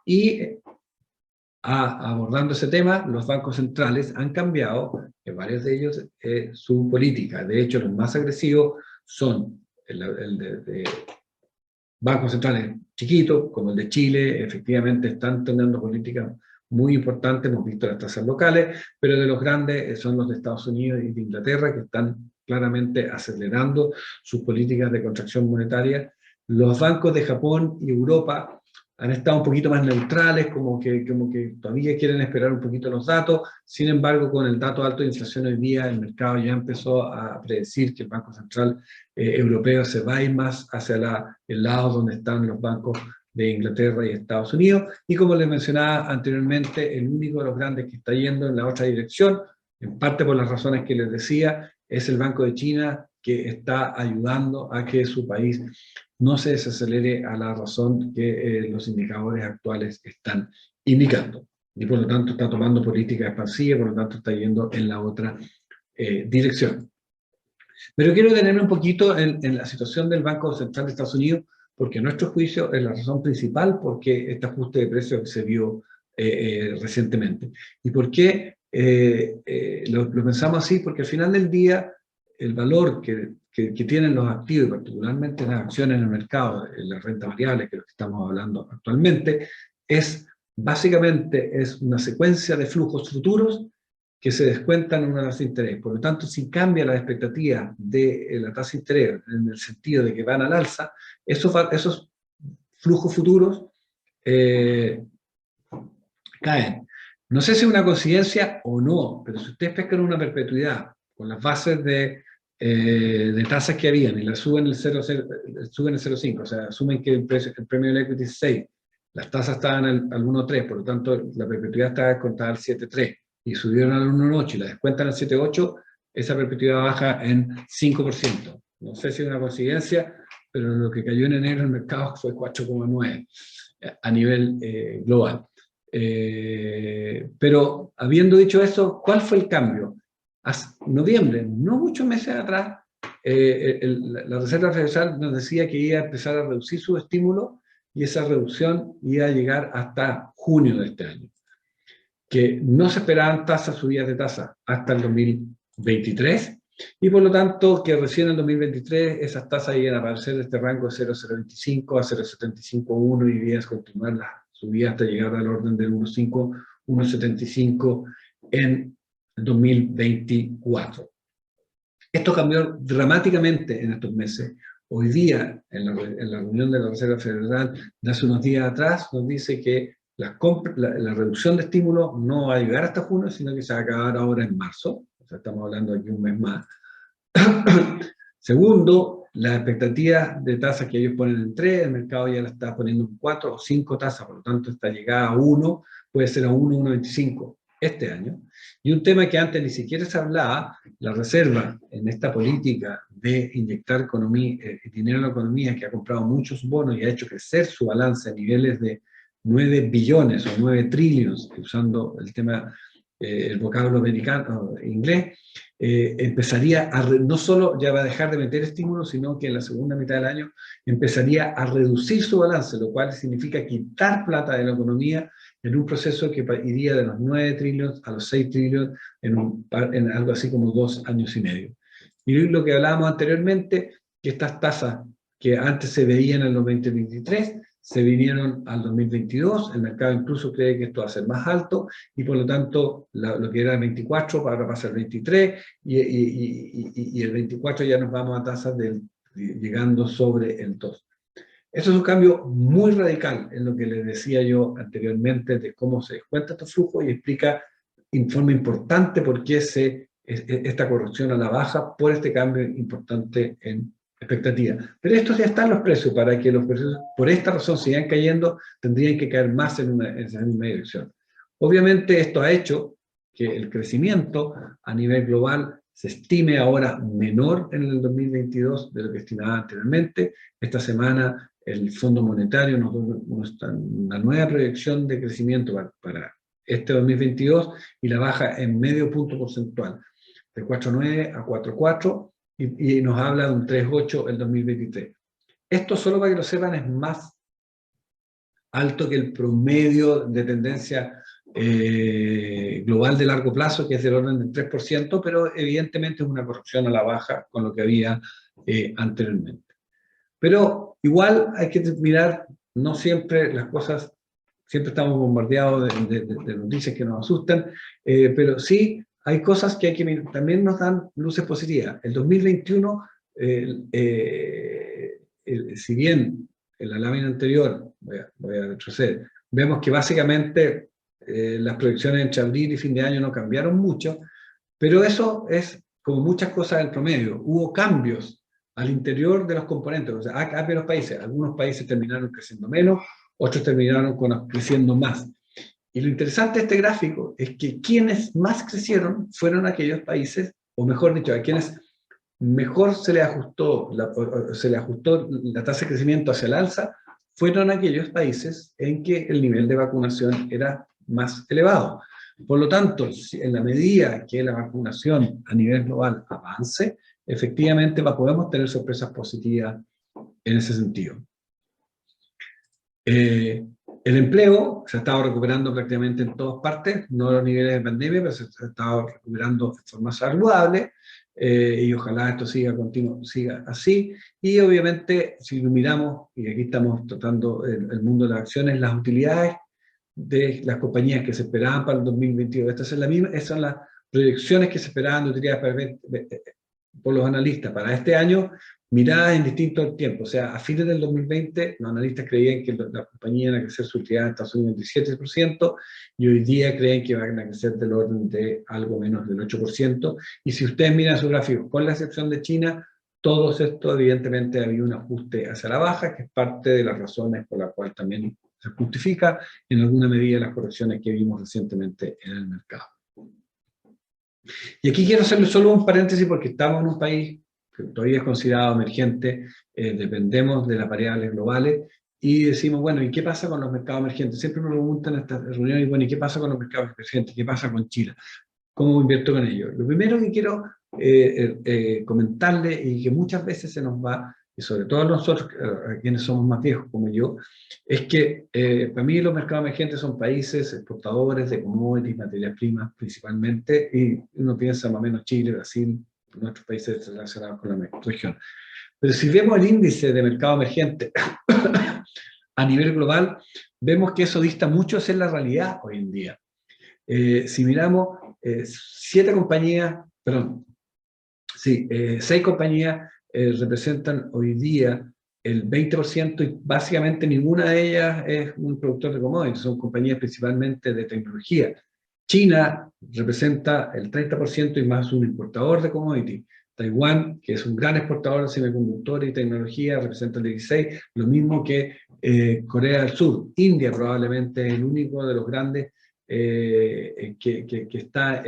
Y abordando ese tema, los bancos centrales han cambiado, en varios de ellos, su política. De hecho, los más agresivos son el de bancos centrales chiquitos, como el de Chile. Efectivamente están teniendo políticas muy importantes, hemos visto las tasas locales, pero de los grandes son los de Estados Unidos y de Inglaterra, que están claramente acelerando sus políticas de contracción monetaria. Los bancos de Japón y Europa han estado un poquito más neutrales, como que todavía quieren esperar un poquito los datos. Sin embargo, con el dato alto de inflación hoy día, el mercado ya empezó a predecir que el Banco Central Europeo se va a ir más hacia el lado donde están los bancos de Inglaterra y Estados Unidos. Y como les mencionaba anteriormente, el único de los grandes que está yendo en la otra dirección, en parte por las razones que les decía, es el Banco de China, que está ayudando a que su país no se desacelere a la razón que los indicadores actuales están indicando. Y por lo tanto está tomando política expansiva, por lo tanto está yendo en la otra dirección. Pero quiero detenerme un poquito en la situación del Banco Central de Estados Unidos, porque a nuestro juicio es la razón principal por qué este ajuste de precios se vio recientemente. ¿Y por qué lo pensamos así? Porque al final del día el valor que tienen los activos, y particularmente las acciones en el mercado, en la renta variable, que es lo que estamos hablando actualmente, básicamente es una secuencia de flujos futuros que se descuentan en una tasa de interés. Por lo tanto, si cambia la expectativa de la tasa de interés en el sentido de que van al alza, esos flujos futuros caen. No sé si es una coincidencia o no, pero si ustedes pescan una perpetuidad con las bases de tasas que habían y las suben el 0,5, o sea, asumen que el premio del equity es 6, las tasas estaban al 1,3, por lo tanto la perpetuidad estaba descontada al 7,3 y subieron al 1,8 y la descuentan al 7,8, esa perpetuidad baja en 5%. No sé si es una coincidencia, pero lo que cayó en enero en el mercado fue 4,9 a nivel global. Pero habiendo dicho eso, ¿cuál fue el cambio? Noviembre, no muchos meses atrás, la Reserva Federal nos decía que iba a empezar a reducir su estímulo y esa reducción iba a llegar hasta junio de este año. Que no se esperaban subidas de tasa hasta el 2023 y por lo tanto que recién en el 2023 esas tasas iban a aparecer de este rango de 0,025 a 0,751 y iban a continuar las subidas hasta llegar al orden del 1,5, 1,75 en 2024. Esto cambió dramáticamente en estos meses. Hoy día, en la reunión de la Reserva Federal de hace unos días atrás, nos dice que la reducción de estímulo no va a llegar hasta junio, sino que se va a acabar ahora en marzo. O sea, estamos hablando aquí un mes más. Segundo, las expectativas de tasas que ellos ponen en 3, el mercado ya la está poniendo en 4 o 5 tasas, por lo tanto esta llegada a 1 puede ser a 1, 1,25 este año. Y un tema que antes ni siquiera se hablaba, la Reserva en esta política de inyectar dinero en la economía, que ha comprado muchos bonos y ha hecho crecer su balance a niveles de 9 billones o 9 trillones, usando el tema, el vocablo americano, inglés, empezaría no solo ya va a dejar de meter estímulos, sino que en la segunda mitad del año empezaría a reducir su balance, lo cual significa quitar plata de la economía en un proceso que iría de los 9 trillones a los 6 trillones en algo así como 2 años y medio. Y lo que hablábamos anteriormente, que estas tasas que antes se veían en el 2023, se vinieron al 2022, el mercado incluso cree que esto va a ser más alto, y por lo tanto lo que era el 24 ahora pasa al 23, y el 24 ya nos vamos a tasas llegando sobre el 2. Eso es un cambio muy radical en lo que les decía yo anteriormente de cómo se descuenta estos flujos y explica en forma importante por qué esta corrección a la baja por este cambio importante en expectativa. Pero estos ya están los precios, para que los precios por esta razón sigan cayendo, tendrían que caer más en esa misma dirección. Obviamente esto ha hecho que el crecimiento a nivel global se estime ahora menor en el 2022 de lo que estimaba anteriormente. Esta semana el Fondo Monetario nos da una nueva proyección de crecimiento para este 2022 y la baja en medio punto porcentual, de 4,9 a 4,4, y nos habla de un 3,8 el 2023. Esto, solo para que lo sepan, es más alto que el promedio de tendencia global de largo plazo, que es del orden del 3%, pero evidentemente es una corrección a la baja con lo que había anteriormente. Pero igual hay que mirar, no siempre las cosas, siempre estamos bombardeados de noticias que nos asustan, pero sí hay cosas que hay que mirar, también nos dan luces positivas. El 2021, si bien en la lámina anterior, voy a retroceder, vemos que básicamente las proyecciones entre abril y fin de año no cambiaron mucho, pero eso es como muchas cosas del promedio. Hubo cambios al interior de los componentes, o sea, hay los países, algunos países terminaron creciendo menos, otros terminaron creciendo más. Y lo interesante de este gráfico es que quienes más crecieron fueron aquellos países, o mejor dicho, a quienes mejor se le ajustó la tasa de crecimiento hacia el alza, fueron aquellos países en que el nivel de vacunación era más elevado. Por lo tanto, en la medida que la vacunación a nivel global avance, efectivamente podemos tener sorpresas positivas en ese sentido. El empleo se ha estado recuperando prácticamente en todas partes, no a los niveles de pandemia, pero se ha estado recuperando de forma saludable, y ojalá esto siga así. Y obviamente, si lo miramos, y aquí estamos tratando el mundo de las acciones, las utilidades de las compañías que se esperaban para el 2022, estas son las proyecciones que se esperaban de utilidades por los analistas para este año, miradas en distintos tiempos. O sea, a fines del 2020, los analistas creían que las compañías iban a crecer su utilidad en Estados Unidos en 17%, y hoy día creen que van a crecer del orden de algo menos del 8%. Y si ustedes miran su gráfico, con la excepción de China, todo esto, evidentemente, había un ajuste hacia la baja, que es parte de las razones por las cuales también se justifica en alguna medida las correcciones que vimos recientemente en el mercado. Y aquí quiero hacerle solo un paréntesis porque estamos en un país que todavía es considerado emergente, dependemos de las variables globales, y decimos, bueno, ¿y qué pasa con los mercados emergentes? Siempre me preguntan en estas reuniones, bueno, ¿y qué pasa con los mercados emergentes? ¿Qué pasa con Chile? ¿Cómo invierto con ellos? Lo primero que quiero comentarle, y que muchas veces se nos va, y sobre todo nosotros, quienes somos más viejos como yo, es que para mí los mercados emergentes son países exportadores de commodities, materias primas principalmente, y uno piensa más o menos Chile, Brasil, nuestros países relacionados con la región. Pero si vemos el índice de mercado emergente a nivel global, vemos que eso dista mucho de ser la realidad hoy en día. Si miramos, 6 compañías representan hoy día el 20%, y básicamente ninguna de ellas es un productor de commodities, son compañías principalmente de tecnología. China representa el 30% y más un importador de commodities. Taiwán, que es un gran exportador de semiconductores y tecnología, representa el 16%, lo mismo que Corea del Sur. India probablemente es el único de los grandes que está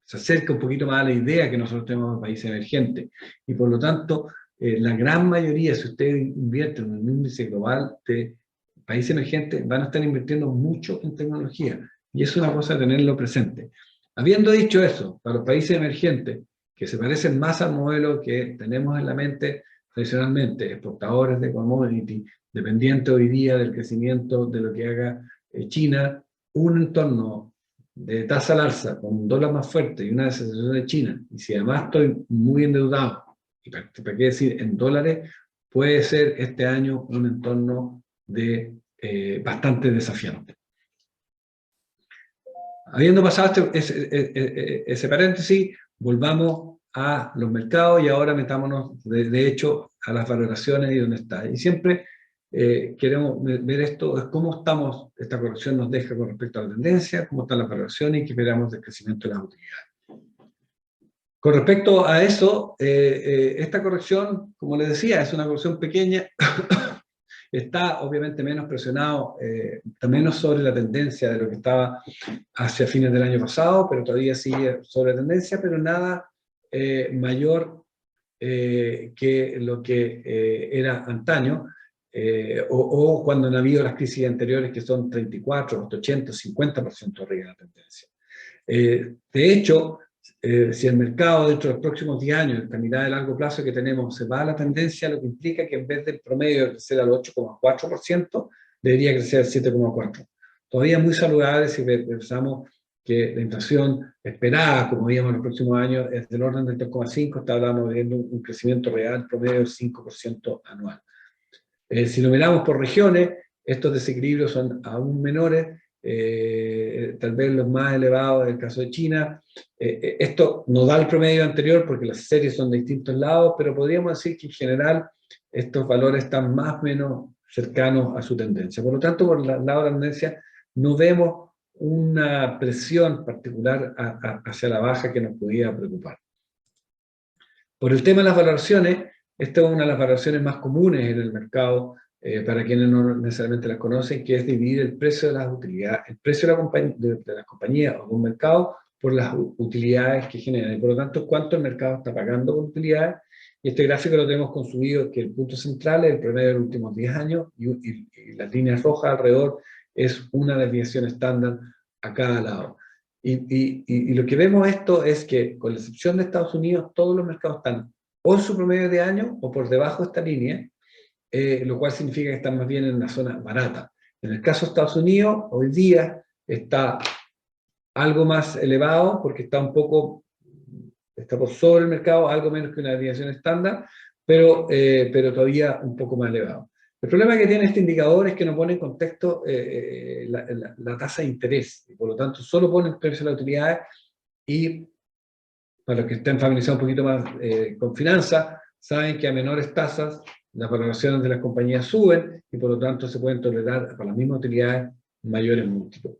se acerca un poquito más a la idea que nosotros tenemos de países emergentes. Y por lo tanto, la gran mayoría, si ustedes invierten en un índice global de países emergentes, van a estar invirtiendo mucho en tecnología. Y eso es una cosa de tenerlo presente. Habiendo dicho eso, para los países emergentes, que se parecen más al modelo que tenemos en la mente tradicionalmente, exportadores de commodity, dependientes hoy día del crecimiento de lo que haga China, un entorno de tasa al alza con un dólar más fuerte y una desaceleración de China, y si además estoy muy endeudado, y para qué decir en dólares, puede ser este año un entorno bastante desafiante. Habiendo pasado ese paréntesis, volvamos a los mercados y ahora metámonos de hecho a las valoraciones y dónde está. Y siempre queremos ver esto, es cómo estamos, esta corrección nos deja con respecto a la tendencia, cómo están las valoraciones y qué esperamos del crecimiento de las utilidades. Con respecto a eso, esta corrección, como les decía, es una corrección pequeña, está obviamente menos presionado, menos sobre la tendencia de lo que estaba hacia fines del año pasado, pero todavía sigue sobre tendencia, pero nada mayor que lo que era antaño, o cuando han habido las crisis anteriores, que son 34, 80, 50% arriba de la tendencia. De hecho, si el mercado dentro de los próximos 10 años, en la mirada de largo plazo que tenemos, se va a la tendencia, lo que implica que en vez del promedio de crecer al 8,4%, debería crecer al 7,4%. Todavía muy saludable si pensamos que la inflación esperada, como veíamos en los próximos años, es del orden del 3,5%, está hablando de un crecimiento real promedio del 5% anual. Si lo miramos por regiones, estos desequilibrios son aún menores, tal vez los más elevados en el caso de China. Esto no da el promedio anterior porque las series son de distintos lados, pero podríamos decir que en general estos valores están más o menos cercanos a su tendencia. Por lo tanto, por el lado de la tendencia, no vemos una presión particular hacia la baja que nos podía preocupar. Por el tema de las valoraciones, esta es una de las valoraciones más comunes en el mercado, para quienes no necesariamente las conocen, que es dividir el precio de las utilidades, el precio de las compañías o de un mercado por las utilidades que generan. Y por lo tanto, cuánto el mercado está pagando por utilidades. Y este gráfico lo tenemos construido que el punto central es el promedio de los últimos 10 años y las líneas rojas alrededor es una desviación estándar a cada lado. Y lo que vemos esto es que, con la excepción de Estados Unidos, todos los mercados están o en su promedio de año o por debajo de esta línea, lo cual significa que están más bien en una zona barata. En el caso de Estados Unidos, hoy día está algo más elevado porque está por sobre el mercado, algo menos que una desviación estándar, pero todavía un poco más elevado. El problema que tiene este indicador es que no pone en contexto la tasa de interés, y por lo tanto solo pone el precio de las utilidades, y para los que estén familiarizados un poquito más con finanzas, saben que a menores tasas las valoraciones de las compañías suben y por lo tanto se pueden tolerar para las mismas utilidades mayores múltiplos.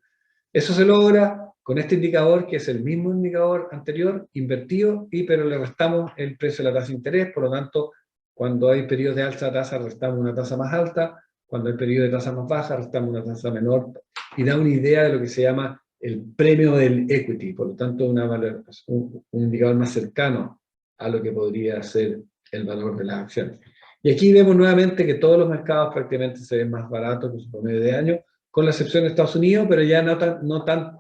Eso se logra con este indicador, que es el mismo indicador anterior, invertido, pero le restamos el precio de la tasa de interés. Por lo tanto, cuando hay periodos de alza de tasa, restamos una tasa más alta; cuando hay periodos de tasa más baja, restamos una tasa menor, y da una idea de lo que se llama el premio del equity. Por lo tanto, un indicador más cercano a lo que podría ser el valor de las acciones. Y aquí vemos nuevamente que todos los mercados prácticamente se ven más baratos que su promedio de año, con la excepción de Estados Unidos, pero ya no tan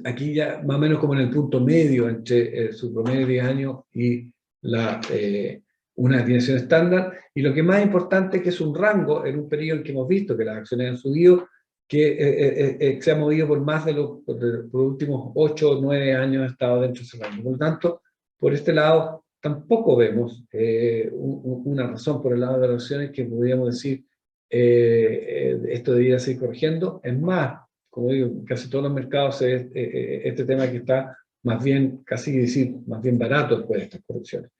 aquí ya más o menos como en el punto medio entre su promedio de 10 años y una desviación estándar. Y lo que es más importante es que es un rango en un periodo en que hemos visto que las acciones han subido, que se ha movido por más de los últimos 8 o 9 años, ha estado dentro de ese rango. Por lo tanto, por este lado tampoco vemos una razón por el lado de las acciones que podríamos decir esto debería seguir corrigiendo. Es más, como digo, en casi todos los mercados es este tema que está más bien, casi decir, más bien barato después de estas correcciones.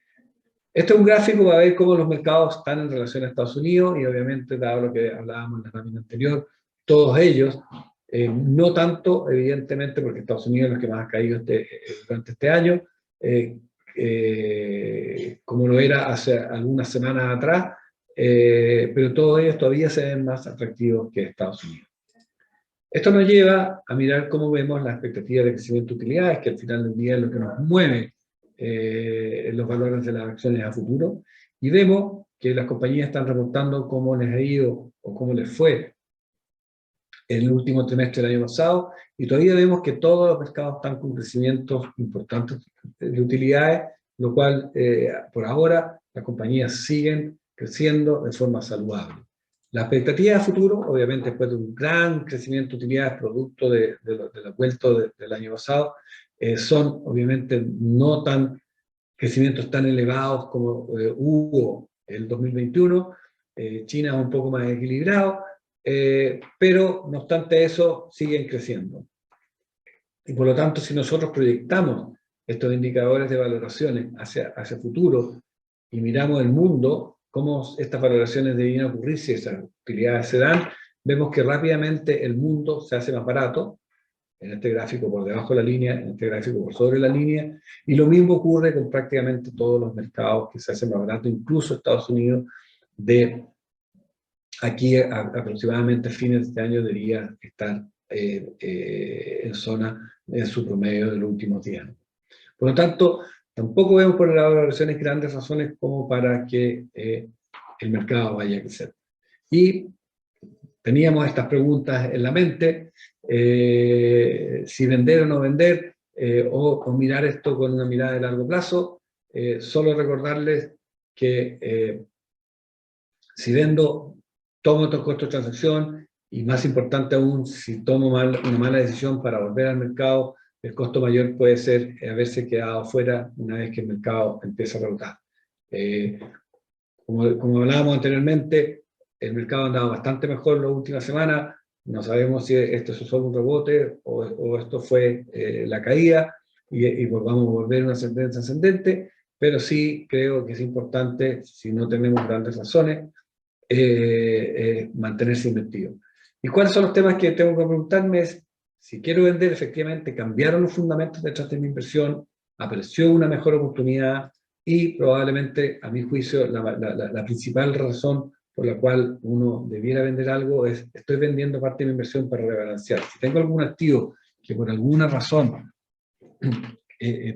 Este es un gráfico para ver cómo los mercados están en relación a Estados Unidos, y obviamente, dado lo que hablábamos en la lámina anterior, todos ellos, no tanto, evidentemente, porque Estados Unidos es los que más ha caído durante este año, como lo era hace algunas semanas atrás, pero todos ellos todavía se ven más atractivos que Estados Unidos. Esto nos lleva a mirar cómo vemos las expectativas de crecimiento de utilidades, que al final del día es lo que nos mueve los valores de las acciones a futuro, y vemos que las compañías están reportando cómo les ha ido o cómo les fue en el último trimestre del año pasado, y todavía vemos que todos los mercados están con crecimientos importantes de utilidades, lo cual, por ahora, las compañías siguen creciendo de forma saludable. La expectativa de futuro, obviamente, después de un gran crecimiento de utilidades producto del vuelto del año pasado, son obviamente no tan crecimientos tan elevados como hubo el 2021. China es un poco más equilibrado, pero no obstante eso siguen creciendo. Y por lo tanto, si nosotros proyectamos estos indicadores de valoraciones hacia futuro y miramos el mundo, cómo estas valoraciones deberían ocurrir si esas utilidades se dan, vemos que rápidamente el mundo se hace más barato, en este gráfico por debajo de la línea, en este gráfico por sobre la línea, y lo mismo ocurre con prácticamente todos los mercados que se hacen más barato, incluso Estados Unidos, de aquí aproximadamente a fines de este año debería estar en zona de su promedio de los últimos 10 años. Por lo tanto, tampoco vemos por las valoraciones grandes razones como para que el mercado vaya a crecer. Y teníamos estas preguntas en la mente, si vender o no vender, o mirar esto con una mirada de largo plazo. Solo recordarles que si vendo, tomo otro costo de transacción, y más importante aún, si tomo una mala decisión para volver al mercado, el costo mayor puede ser haberse quedado fuera una vez que el mercado empieza a rebotar. Como hablábamos anteriormente, el mercado andaba bastante mejor la última semana, no sabemos si esto es solo un rebote o esto fue la caída y pues vamos a volver a una tendencia ascendente, pero sí creo que es importante, si no tenemos grandes razones, mantenerse invertido. ¿Y cuáles son los temas que tengo que preguntarme? Es, si quiero vender, efectivamente, cambiaron los fundamentos detrás de mi inversión, apareció una mejor oportunidad y probablemente, a mi juicio, la principal razón por la cual uno debiera vender algo es, estoy vendiendo parte de mi inversión para rebalancear. Si tengo algún activo que por alguna razón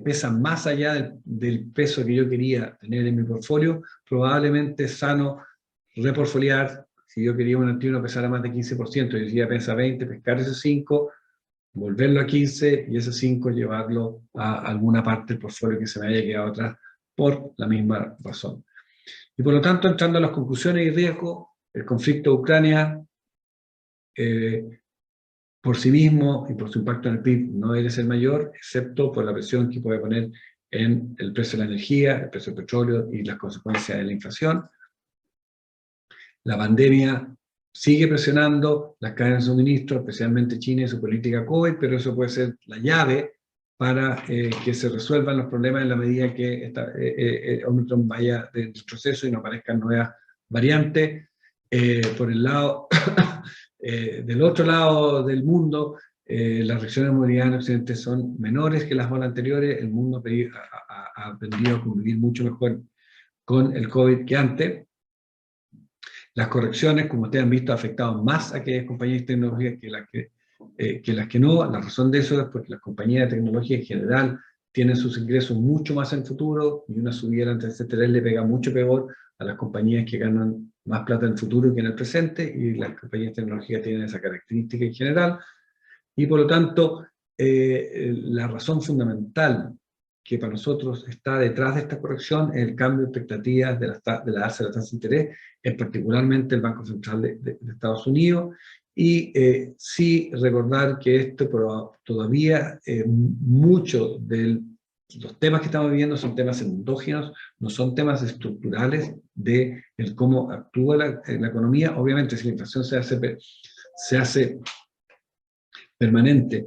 pesa más allá del peso que yo quería tener en mi portfolio, probablemente es sano reportfoliar. Si yo quería un activo no pesara más de 15%, yo decía pesa 20, pescar ese 5, volverlo a 15 y ese 5 llevarlo a alguna parte del portfolio que se me haya quedado atrás por la misma razón. Y por lo tanto, entrando a las conclusiones y riesgos, el conflicto de Ucrania por sí mismo y por su impacto en el PIB no debe ser mayor, excepto por la presión que puede poner en el precio de la energía, el precio del petróleo y las consecuencias de la inflación. La pandemia sigue presionando las cadenas de suministro, especialmente China y su política COVID, pero eso puede ser la llave para que se resuelvan los problemas en la medida que Omicron vaya de retroceso y no aparezcan nuevas variantes. Por el lado, del otro lado del mundo, las reacciones de movilidad en Occidente son menores que las olas anteriores. El mundo ha aprendido a convivir mucho mejor con el COVID que antes. Las correcciones, como ustedes han visto, han afectado más a aquellas compañías de tecnología que las que no. La razón de eso es porque las compañías de tecnología en general tienen sus ingresos mucho más en el futuro y una subida del TC3 le pega mucho peor a las compañías que ganan más plata en el futuro que en el presente, y las compañías de tecnología tienen esa característica en general. Y por lo tanto, la razón fundamental que para nosotros está detrás de esta corrección es el cambio de expectativas de la alza de la tasa de interés, particularmente el Banco Central de Estados Unidos, y sí recordar que esto todavía muchos de los temas que estamos viviendo son temas endógenos, no son temas estructurales de cómo actúa la economía. Obviamente, si la inflación se hace permanente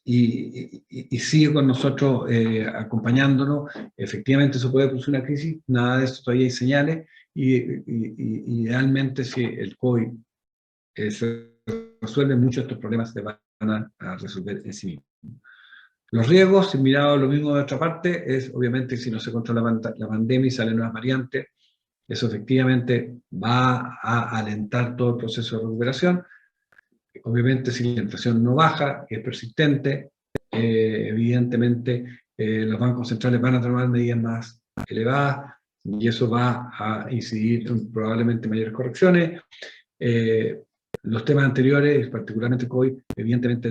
y sigue con nosotros acompañándonos, efectivamente eso puede producir una crisis. Nada de esto todavía hay señales, y idealmente si el COVID se resuelve, muchos de estos problemas se van a resolver en sí mismos. Los riesgos, si mirado lo mismo de otra parte, es obviamente si no se controla la pandemia y salen nuevas variantes, eso efectivamente va a alentar todo el proceso de recuperación. Obviamente, si la inflación no baja, que es persistente, evidentemente los bancos centrales van a tomar medidas más elevadas y eso va a incidir en probablemente mayores correcciones. Los temas anteriores, particularmente COVID, evidentemente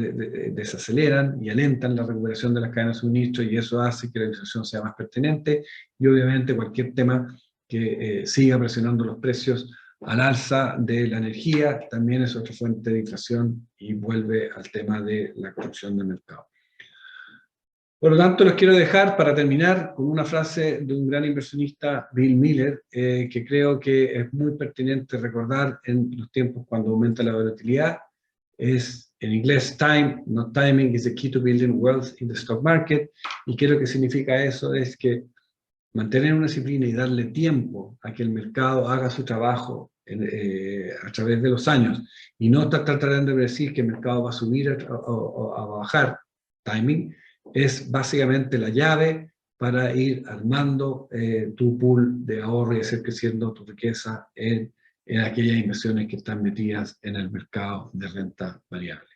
desaceleran y alentan la recuperación de las cadenas de suministro, y eso hace que la inflación sea más pertinente, y obviamente cualquier tema que siga presionando los precios al alza de la energía también es otra fuente de inflación y vuelve al tema de la corrección del mercado. Por lo tanto, los quiero dejar para terminar con una frase de un gran inversionista, Bill Miller, que creo que es muy pertinente recordar en los tiempos cuando aumenta la volatilidad. Es en inglés: time, not timing, is the key to building wealth in the stock market. Y creo que significa eso es que mantener una disciplina y darle tiempo a que el mercado haga su trabajo a través de los años, y no estar tratando de decir que el mercado va a subir o a bajar, timing, es básicamente la llave para ir armando tu pool de ahorro y hacer creciendo tu riqueza en aquellas inversiones que están metidas en el mercado de renta variable.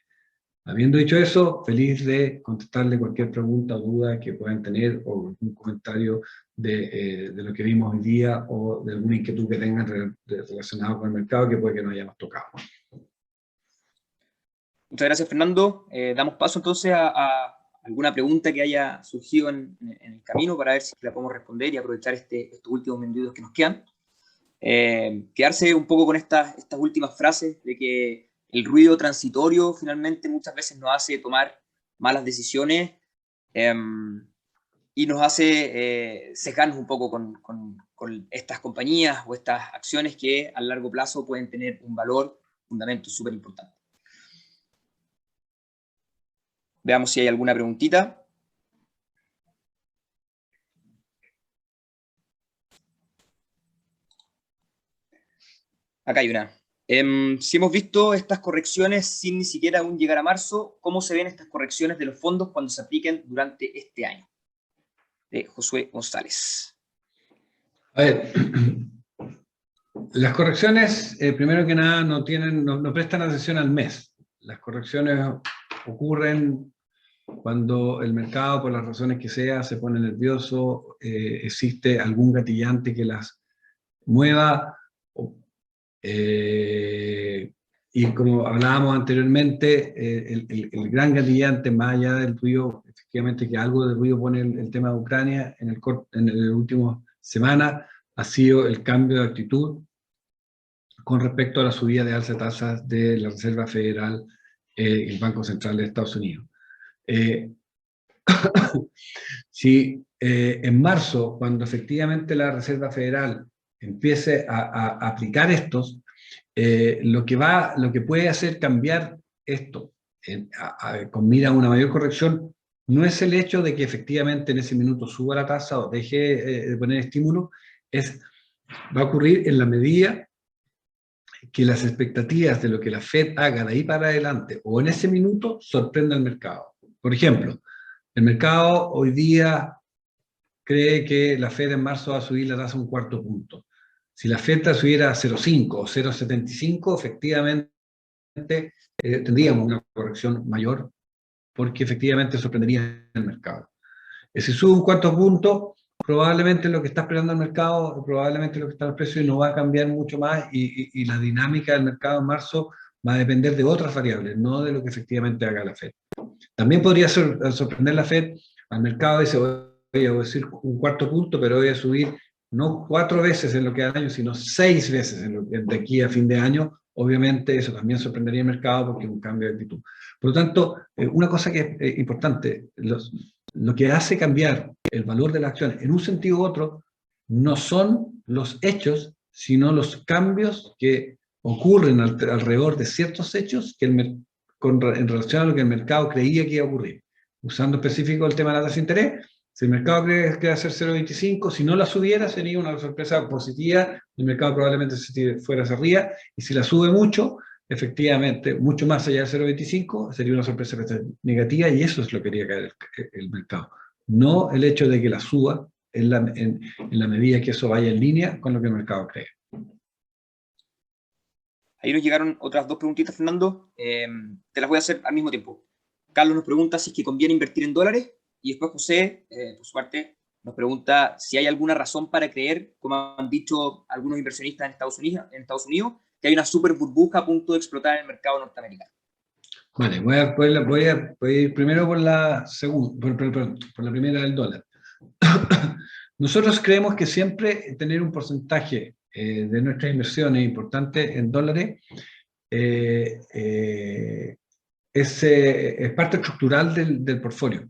Habiendo dicho eso, feliz de contestarle cualquier pregunta o duda que puedan tener, o algún comentario de lo que vimos hoy día, o de alguna inquietud que tengan relacionado con el mercado que puede que no hayamos tocado. Muchas gracias, Fernando. Damos paso entonces a alguna pregunta que haya surgido en el camino para ver si la podemos responder y aprovechar estos últimos minutos que nos quedan. Quedarse un poco con estas últimas frases de que el ruido transitorio finalmente muchas veces nos hace tomar malas decisiones. y nos hace sesgarnos un poco con estas compañías o estas acciones que a largo plazo pueden tener un valor, fundamento súper importante. Veamos si hay alguna preguntita. Acá hay una. Si hemos visto estas correcciones sin ni siquiera aún llegar a marzo, ¿cómo se ven estas correcciones de los fondos cuando se apliquen durante este año? De Josué González. A ver, las correcciones, primero que nada, no prestan atención al mes. Las correcciones ocurren cuando el mercado, por las razones que sea, se pone nervioso, existe algún gatillante que las mueva, y como hablábamos anteriormente, el gran gatillante, más allá del ruido, efectivamente que algo de ruido pone el tema de Ucrania en el último semana, ha sido el cambio de actitud con respecto a la subida de alza de tasas de la Reserva Federal y el Banco Central de Estados Unidos. Si en marzo, cuando efectivamente la Reserva Federal empiece a aplicar estos, lo que puede hacer cambiar esto con mira a una mayor corrección no es el hecho de que efectivamente en ese minuto suba la tasa o deje de poner estímulo, va a ocurrir en la medida que las expectativas de lo que la Fed haga de ahí para adelante o en ese minuto sorprenda al mercado. Por ejemplo, el mercado hoy día cree que la Fed en marzo va a subir la tasa un cuarto punto. Si la Fed la subiera a 0,5 o 0,75, efectivamente tendríamos una corrección mayor porque efectivamente sorprendería el mercado. Si sube un cuarto punto, probablemente lo que está esperando el mercado, probablemente lo que está en el precio no va a cambiar mucho más y la dinámica del mercado en marzo va a depender de otras variables, no de lo que efectivamente haga la Fed. También podría sorprender la Fed al mercado y dice, voy a decir un cuarto punto, pero voy a subir no 4 veces en lo que da el año, sino 6 veces de aquí a fin de año. Obviamente eso también sorprendería el mercado porque es un cambio de actitud. Por lo tanto, una cosa que es importante, lo que hace cambiar el valor de las acciones en un sentido u otro no son los hechos, sino los cambios que ocurren alrededor de ciertos hechos que en relación a lo que el mercado creía que iba a ocurrir. Usando específico el tema de la tasa de interés, si el mercado cree que va a ser 0,25, si no la subiera sería una sorpresa positiva, el mercado probablemente se fuera hacia arriba, y si la sube mucho, efectivamente, mucho más allá del 0,25, sería una sorpresa negativa, y eso es lo que quería caer el mercado. No el hecho de que la suba en la medida que eso vaya en línea con lo que el mercado cree. Ahí nos llegaron otras 2 preguntitas, Fernando. Te las voy a hacer al mismo tiempo. Carlos nos pregunta si es que conviene invertir en dólares, y después José, por su parte, nos pregunta si hay alguna razón para creer, como han dicho algunos inversionistas en Estados Unidos, que hay una super burbuja a punto de explotar en el mercado norteamericano. Vale, voy a ir primero por la primera del dólar. Nosotros creemos que siempre tener un porcentaje de nuestras inversiones importante en dólares es parte estructural del portfolio.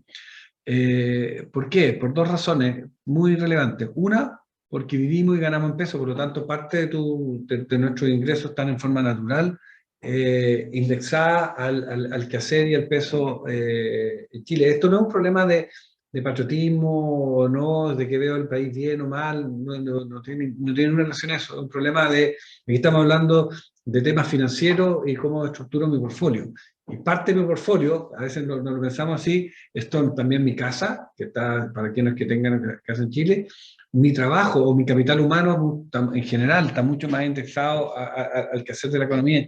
¿Por qué? Por 2 razones muy relevantes. Una, porque vivimos y ganamos en pesos, por lo tanto parte de nuestros ingresos están en forma natural indexada al quehacer y al peso en Chile. Esto no es un problema de patriotismo o no, de que veo el país bien o mal, no tiene una relación a eso, es un problema de aquí estamos hablando de temas financieros y cómo estructuro mi portfolio. Y parte de mi portfolio, a veces no lo pensamos así, esto también mi casa, que está, para quienes que tengan casa en Chile, mi trabajo o mi capital humano en general está mucho más indexado al quehacer de la economía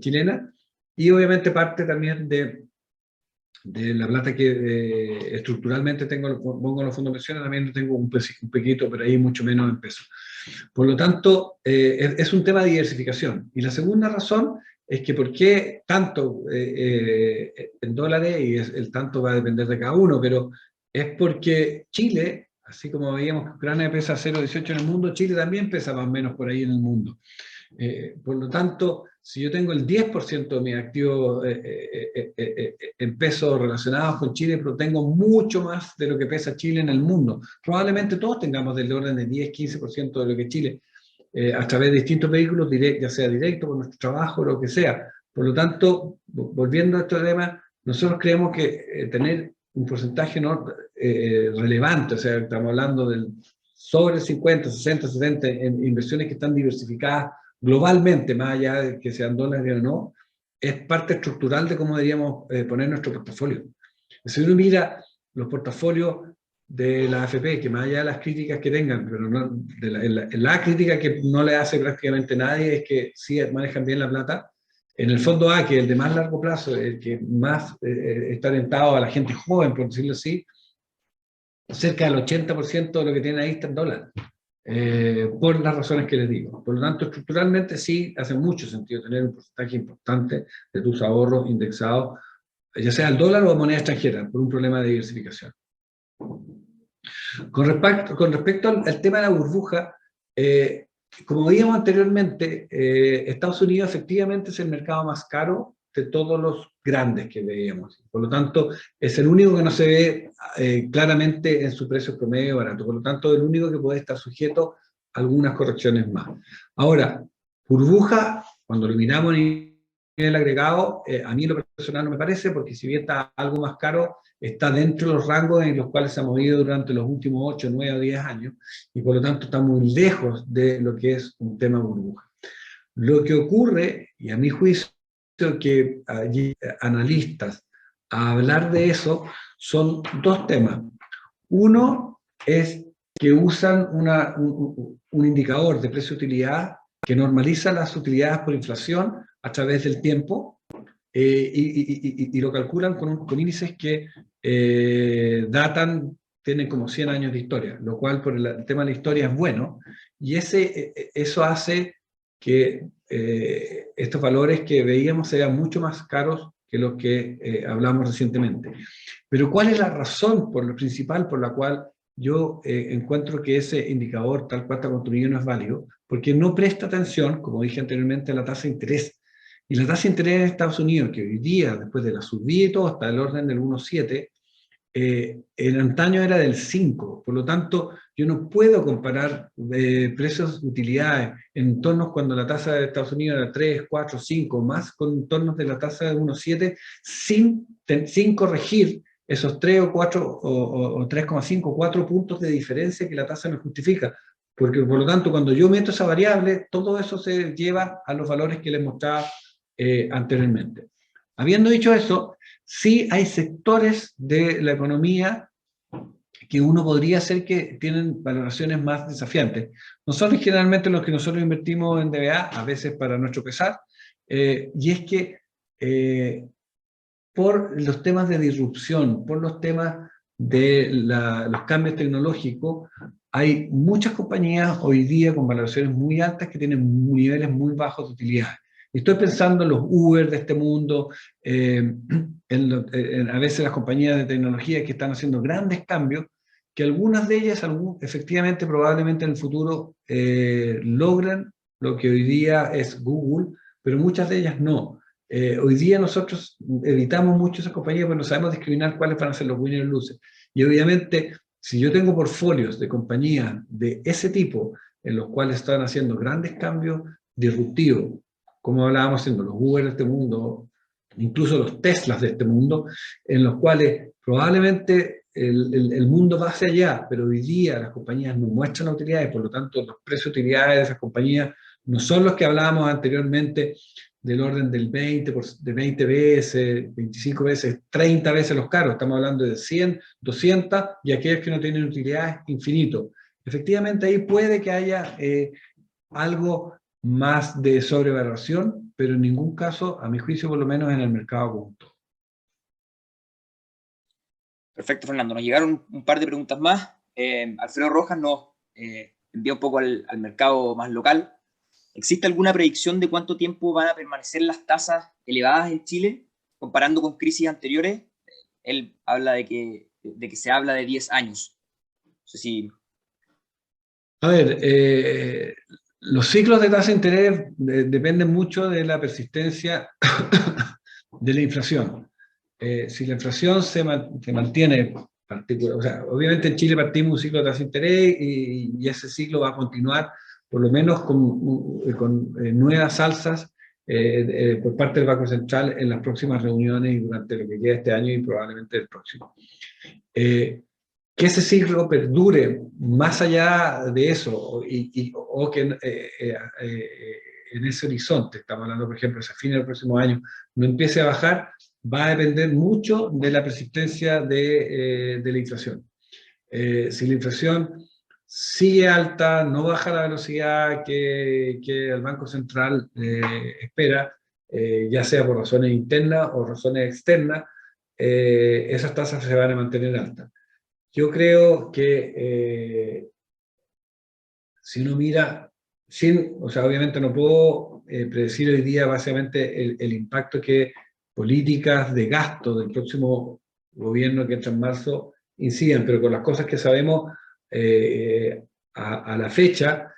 chilena, y obviamente parte también de la plata que estructuralmente pongo en los fondos de pensiones, también tengo un poquito, pero ahí mucho menos en pesos. Por lo tanto, es un tema de diversificación. Y la segunda razón es que por qué tanto en dólares, y el tanto va a depender de cada uno, pero es porque Chile, así como veíamos que Ucrania pesa 0,18 en el mundo, Chile también pesa más o menos por ahí en el mundo. Por lo tanto, si yo tengo el 10% de mis activos en pesos relacionados con Chile, pero tengo mucho más de lo que pesa Chile en el mundo. Probablemente todos tengamos del orden de 10-15% de lo que Chile, a través de distintos vehículos, ya sea directo, por nuestro trabajo, lo que sea. Por lo tanto, volviendo a este tema, nosotros creemos que tener un porcentaje relevante, o sea, estamos hablando del sobre 50, 60, 70 en inversiones que están diversificadas globalmente, más allá de que sean dólares o no, es parte estructural de cómo deberíamos poner nuestro portafolio. Si uno mira los portafolios de la AFP, que más allá de las críticas que tengan, pero no, la crítica que no le hace prácticamente nadie es que sí manejan bien la plata. En el fondo A, que es el de más largo plazo, el que más está orientado a la gente joven, por decirlo así, cerca del 80% de lo que tienen ahí está en dólares, por las razones que les digo. Por lo tanto, estructuralmente sí hace mucho sentido tener un porcentaje importante de tus ahorros indexados, ya sea al dólar o a moneda extranjera, por un problema de diversificación. Con respecto al tema de la burbuja, como veíamos anteriormente, Estados Unidos efectivamente es el mercado más caro de todos los grandes que veíamos. Por lo tanto, es el único que no se ve claramente en su precio promedio barato. Por lo tanto, es el único que puede estar sujeto a algunas correcciones más. Ahora, burbuja, cuando lo miramos en el agregado, a mí en lo personal no me parece, porque si bien está algo más caro, está dentro de los rangos en los cuales se ha movido durante los últimos 8, 9 o 10 años, y por lo tanto está muy lejos de lo que es un tema burbuja. Lo que ocurre, y a mi juicio, que allí analistas a hablar de eso, son dos temas. Uno es que usan un indicador de precio-utilidad que normaliza las utilidades por inflación a través del tiempo, y lo calculan con índices que tienen como 100 años de historia, lo cual por el tema de la historia es bueno, y eso hace que estos valores que veíamos sean mucho más caros que los que hablamos recientemente. Pero ¿cuál es la razón principal por la cual yo encuentro que ese indicador tal cual está construido no es válido? Porque no presta atención, como dije anteriormente, a la tasa de interés. Y la tasa de interés en Estados Unidos, que hoy día, después de la subida y todo, está del orden del 1,7, en antaño era del 5. Por lo tanto, yo no puedo comparar precios utilidades en entornos cuando la tasa de Estados Unidos era 3, 4, 5 más, con entornos de la tasa de 1,7 sin corregir esos 3 o 4 o 3,5, 4 puntos de diferencia que la tasa me justifica. Porque por lo tanto, cuando yo meto esa variable, todo eso se lleva a los valores que les mostraba anteriormente. Habiendo dicho eso, sí hay sectores de la economía que uno podría hacer que tienen valoraciones más desafiantes. No son generalmente los que nosotros invertimos en DBA, a veces para nuestro pesar, y es que por los temas de disrupción, por los temas de los cambios tecnológicos, hay muchas compañías hoy día con valoraciones muy altas que tienen niveles muy bajos de utilidad. Estoy pensando en los Uber de este mundo, a veces las compañías de tecnología que están haciendo grandes cambios, que algunas de ellas efectivamente probablemente en el futuro logran lo que hoy día es Google, pero muchas de ellas no. Hoy día nosotros evitamos mucho esas compañías porque no sabemos discriminar cuáles van a ser los winners y los losers. Y obviamente, si yo tengo portfolios de compañías de ese tipo, en los cuales están haciendo grandes cambios disruptivos, como hablábamos haciendo los Uber de este mundo, incluso los Teslas de este mundo, en los cuales probablemente el mundo va hacia allá, pero hoy día las compañías no muestran utilidades, por lo tanto los precios de utilidades de esas compañías no son los que hablábamos anteriormente, del orden del 20 veces, 25 veces, 30 veces los caros. Estamos hablando de 100, 200 y aquellos que no tienen utilidades, infinito. Efectivamente, ahí puede que haya algo más de sobrevaloración, pero en ningún caso, a mi juicio, por lo menos en el mercado conjunto. Perfecto, Fernando. Nos llegaron un par de preguntas más. Alfredo Rojas nos envía un poco al mercado más local. ¿Existe alguna predicción de cuánto tiempo van a permanecer las tasas elevadas en Chile, comparando con crisis anteriores? Él habla de que se habla de 10 años. No sé si... A ver, Los ciclos de tasa de interés dependen mucho de la persistencia de la inflación. Si la inflación se mantiene, o sea, obviamente en Chile partimos un ciclo de tasa de interés y ese ciclo va a continuar por lo menos con nuevas alzas por parte del Banco Central en las próximas reuniones y durante lo que queda este año y probablemente el próximo. Que ese ciclo perdure más allá de eso o que en ese horizonte, estamos hablando por ejemplo hacia fin del próximo año, no empiece a bajar, va a depender mucho de la persistencia de la inflación. Si la inflación sigue alta, no baja a la velocidad que el Banco Central espera, ya sea por razones internas o razones externas, esas tasas se van a mantener altas. Yo creo que si uno mira, o sea, obviamente no puedo predecir hoy día básicamente el impacto que políticas de gasto del próximo gobierno que entra en marzo incidan, pero con las cosas que sabemos a la fecha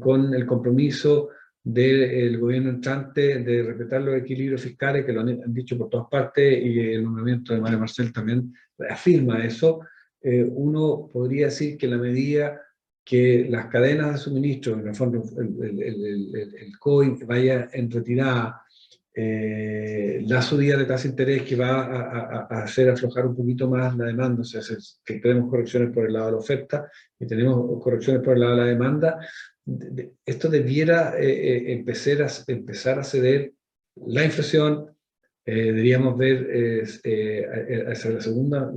con el compromiso del gobierno entrante de respetar los equilibrios fiscales, que lo han dicho por todas partes, y el nombramiento de Mario Marcel también reafirma eso, uno podría decir que la medida que las cadenas de suministro, en el fondo el COI vaya en retirada, la subida de tasa de interés que va a hacer aflojar un poquito más la demanda, o sea, que tenemos correcciones por el lado de la oferta y tenemos correcciones por el lado de la demanda, esto debiera empezar a ceder la inflación, deberíamos ver hacia la segunda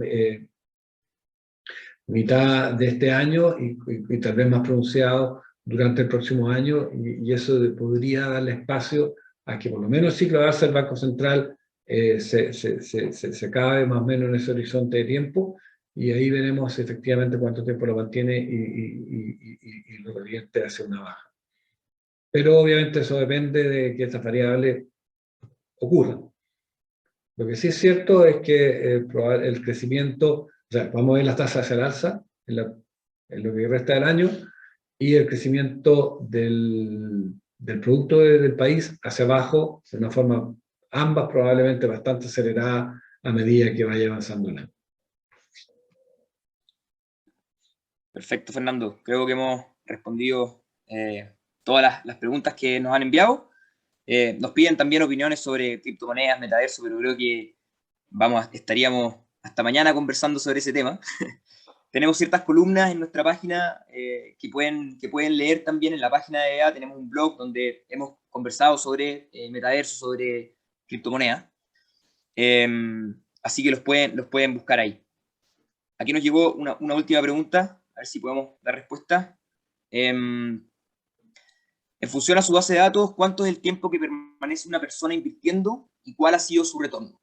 mitad de este año y tal vez más pronunciado durante el próximo año, y eso podría darle espacio a que por lo menos el ciclo de alza del Banco Central se acabe más o menos en ese horizonte de tiempo, y ahí veremos efectivamente cuánto tiempo lo mantiene y lo revierte hacia una baja. Pero obviamente eso depende de que estas variables ocurran. Lo que sí es cierto es que el crecimiento, o sea, vamos a ver las tasas hacia el alza en lo que resta del año, y el crecimiento del producto del país hacia abajo, de una forma, ambas probablemente bastante acelerada a medida que vaya avanzando el año. Perfecto, Fernando. Creo que hemos respondido todas las preguntas que nos han enviado. Nos piden también opiniones sobre criptomonedas, metaverso, pero creo que estaríamos hasta mañana conversando sobre ese tema. Tenemos ciertas columnas en nuestra página que pueden leer también en la página de EA. Tenemos un blog donde hemos conversado sobre metaverso, sobre criptomonedas. Así que los pueden buscar ahí. Aquí nos llegó una última pregunta, a ver si podemos dar respuesta. En función a su base de datos, ¿cuánto es el tiempo que permanece una persona invirtiendo y cuál ha sido su retorno?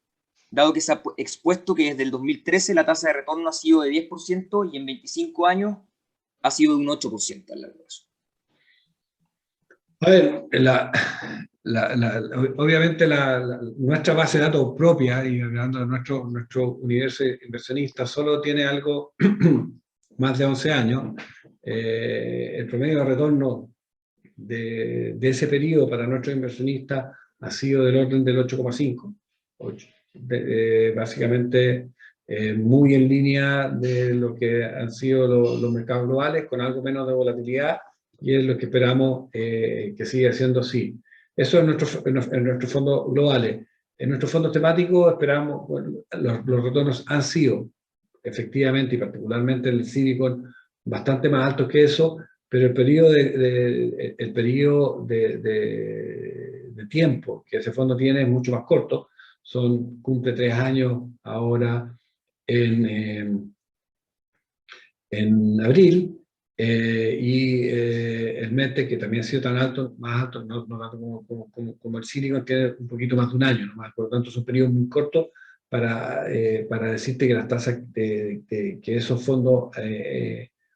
Dado que se ha expuesto que desde el 2013 la tasa de retorno ha sido de 10% y en 25 años ha sido de un 8% al largo plazo. A ver, obviamente nuestra base de datos propia, y hablando de nuestro universo inversionista, solo tiene algo más de 11 años. El promedio de retorno de ese periodo para nuestros inversionistas ha sido del orden del 8,5. Básicamente muy en línea de lo que han sido los mercados globales, con algo menos de volatilidad, y es lo que esperamos que siga siendo así. Eso en nuestros fondos globales. En nuestros fondos temáticos esperamos, bueno, los retornos han sido efectivamente, y particularmente el Civicon, bastante más altos que eso, pero el periodo de tiempo que ese fondo tiene es mucho más corto. Cumple 3 años ahora en abril, y el METE, que también ha sido tan alto, más alto, no tanto como el Silicon, tiene un poquito más de un año nomás. Por lo tanto son periodos muy cortos para decirte que las tasas que esos fondos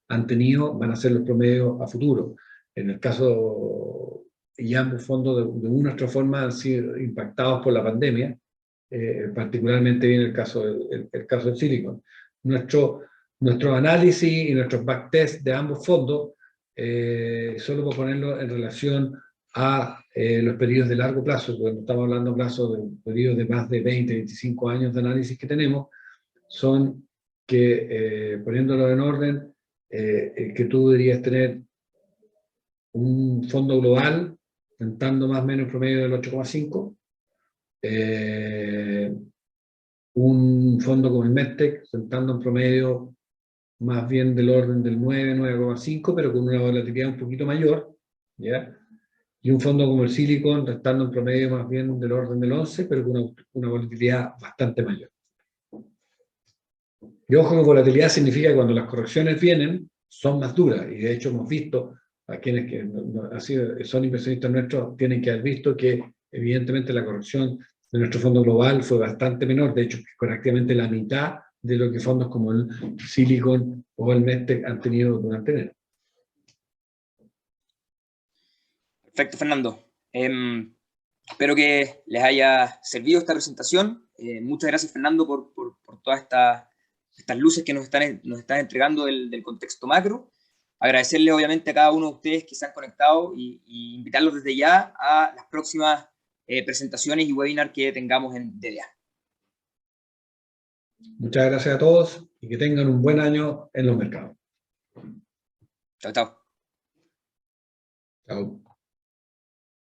han tenido van a ser los promedios a futuro. En el caso, y ambos fondos de una u otra forma han sido impactados por la pandemia, particularmente bien el caso del Silicon. nuestros análisis y nuestros backtest de ambos fondos, solo por ponerlo en relación a los periodos de largo plazo, porque estamos hablando de periodos de más de 20, 25 años de análisis que tenemos, son que, poniéndolo en orden, que tú deberías tener un fondo global, rentando más o menos en promedio del 8,5, un fondo como el Medtech, rentando en promedio más bien del orden del 9, 9,5, pero con una volatilidad un poquito mayor, ¿ya? Y un fondo como el Silicon, rentando en promedio más bien del orden del 11, pero con una volatilidad bastante mayor. Y ojo que volatilidad significa que cuando las correcciones vienen, son más duras, y de hecho hemos visto a quienes que son inversionistas nuestros, tienen que haber visto que evidentemente la corrección de nuestro fondo global fue bastante menor, de hecho prácticamente la mitad de lo que fondos como el Silicon o el Medtech han tenido durante enero. Perfecto, Fernando. Espero que les haya servido esta presentación. Muchas gracias, Fernando, por todas estas luces que nos están entregando del contexto macro. Agradecerles, obviamente, a cada uno de ustedes que se han conectado y invitarlos desde ya a las próximas presentaciones y webinars que tengamos en DDA. Muchas gracias a todos y que tengan un buen año en los mercados. Chao, chao. Chao.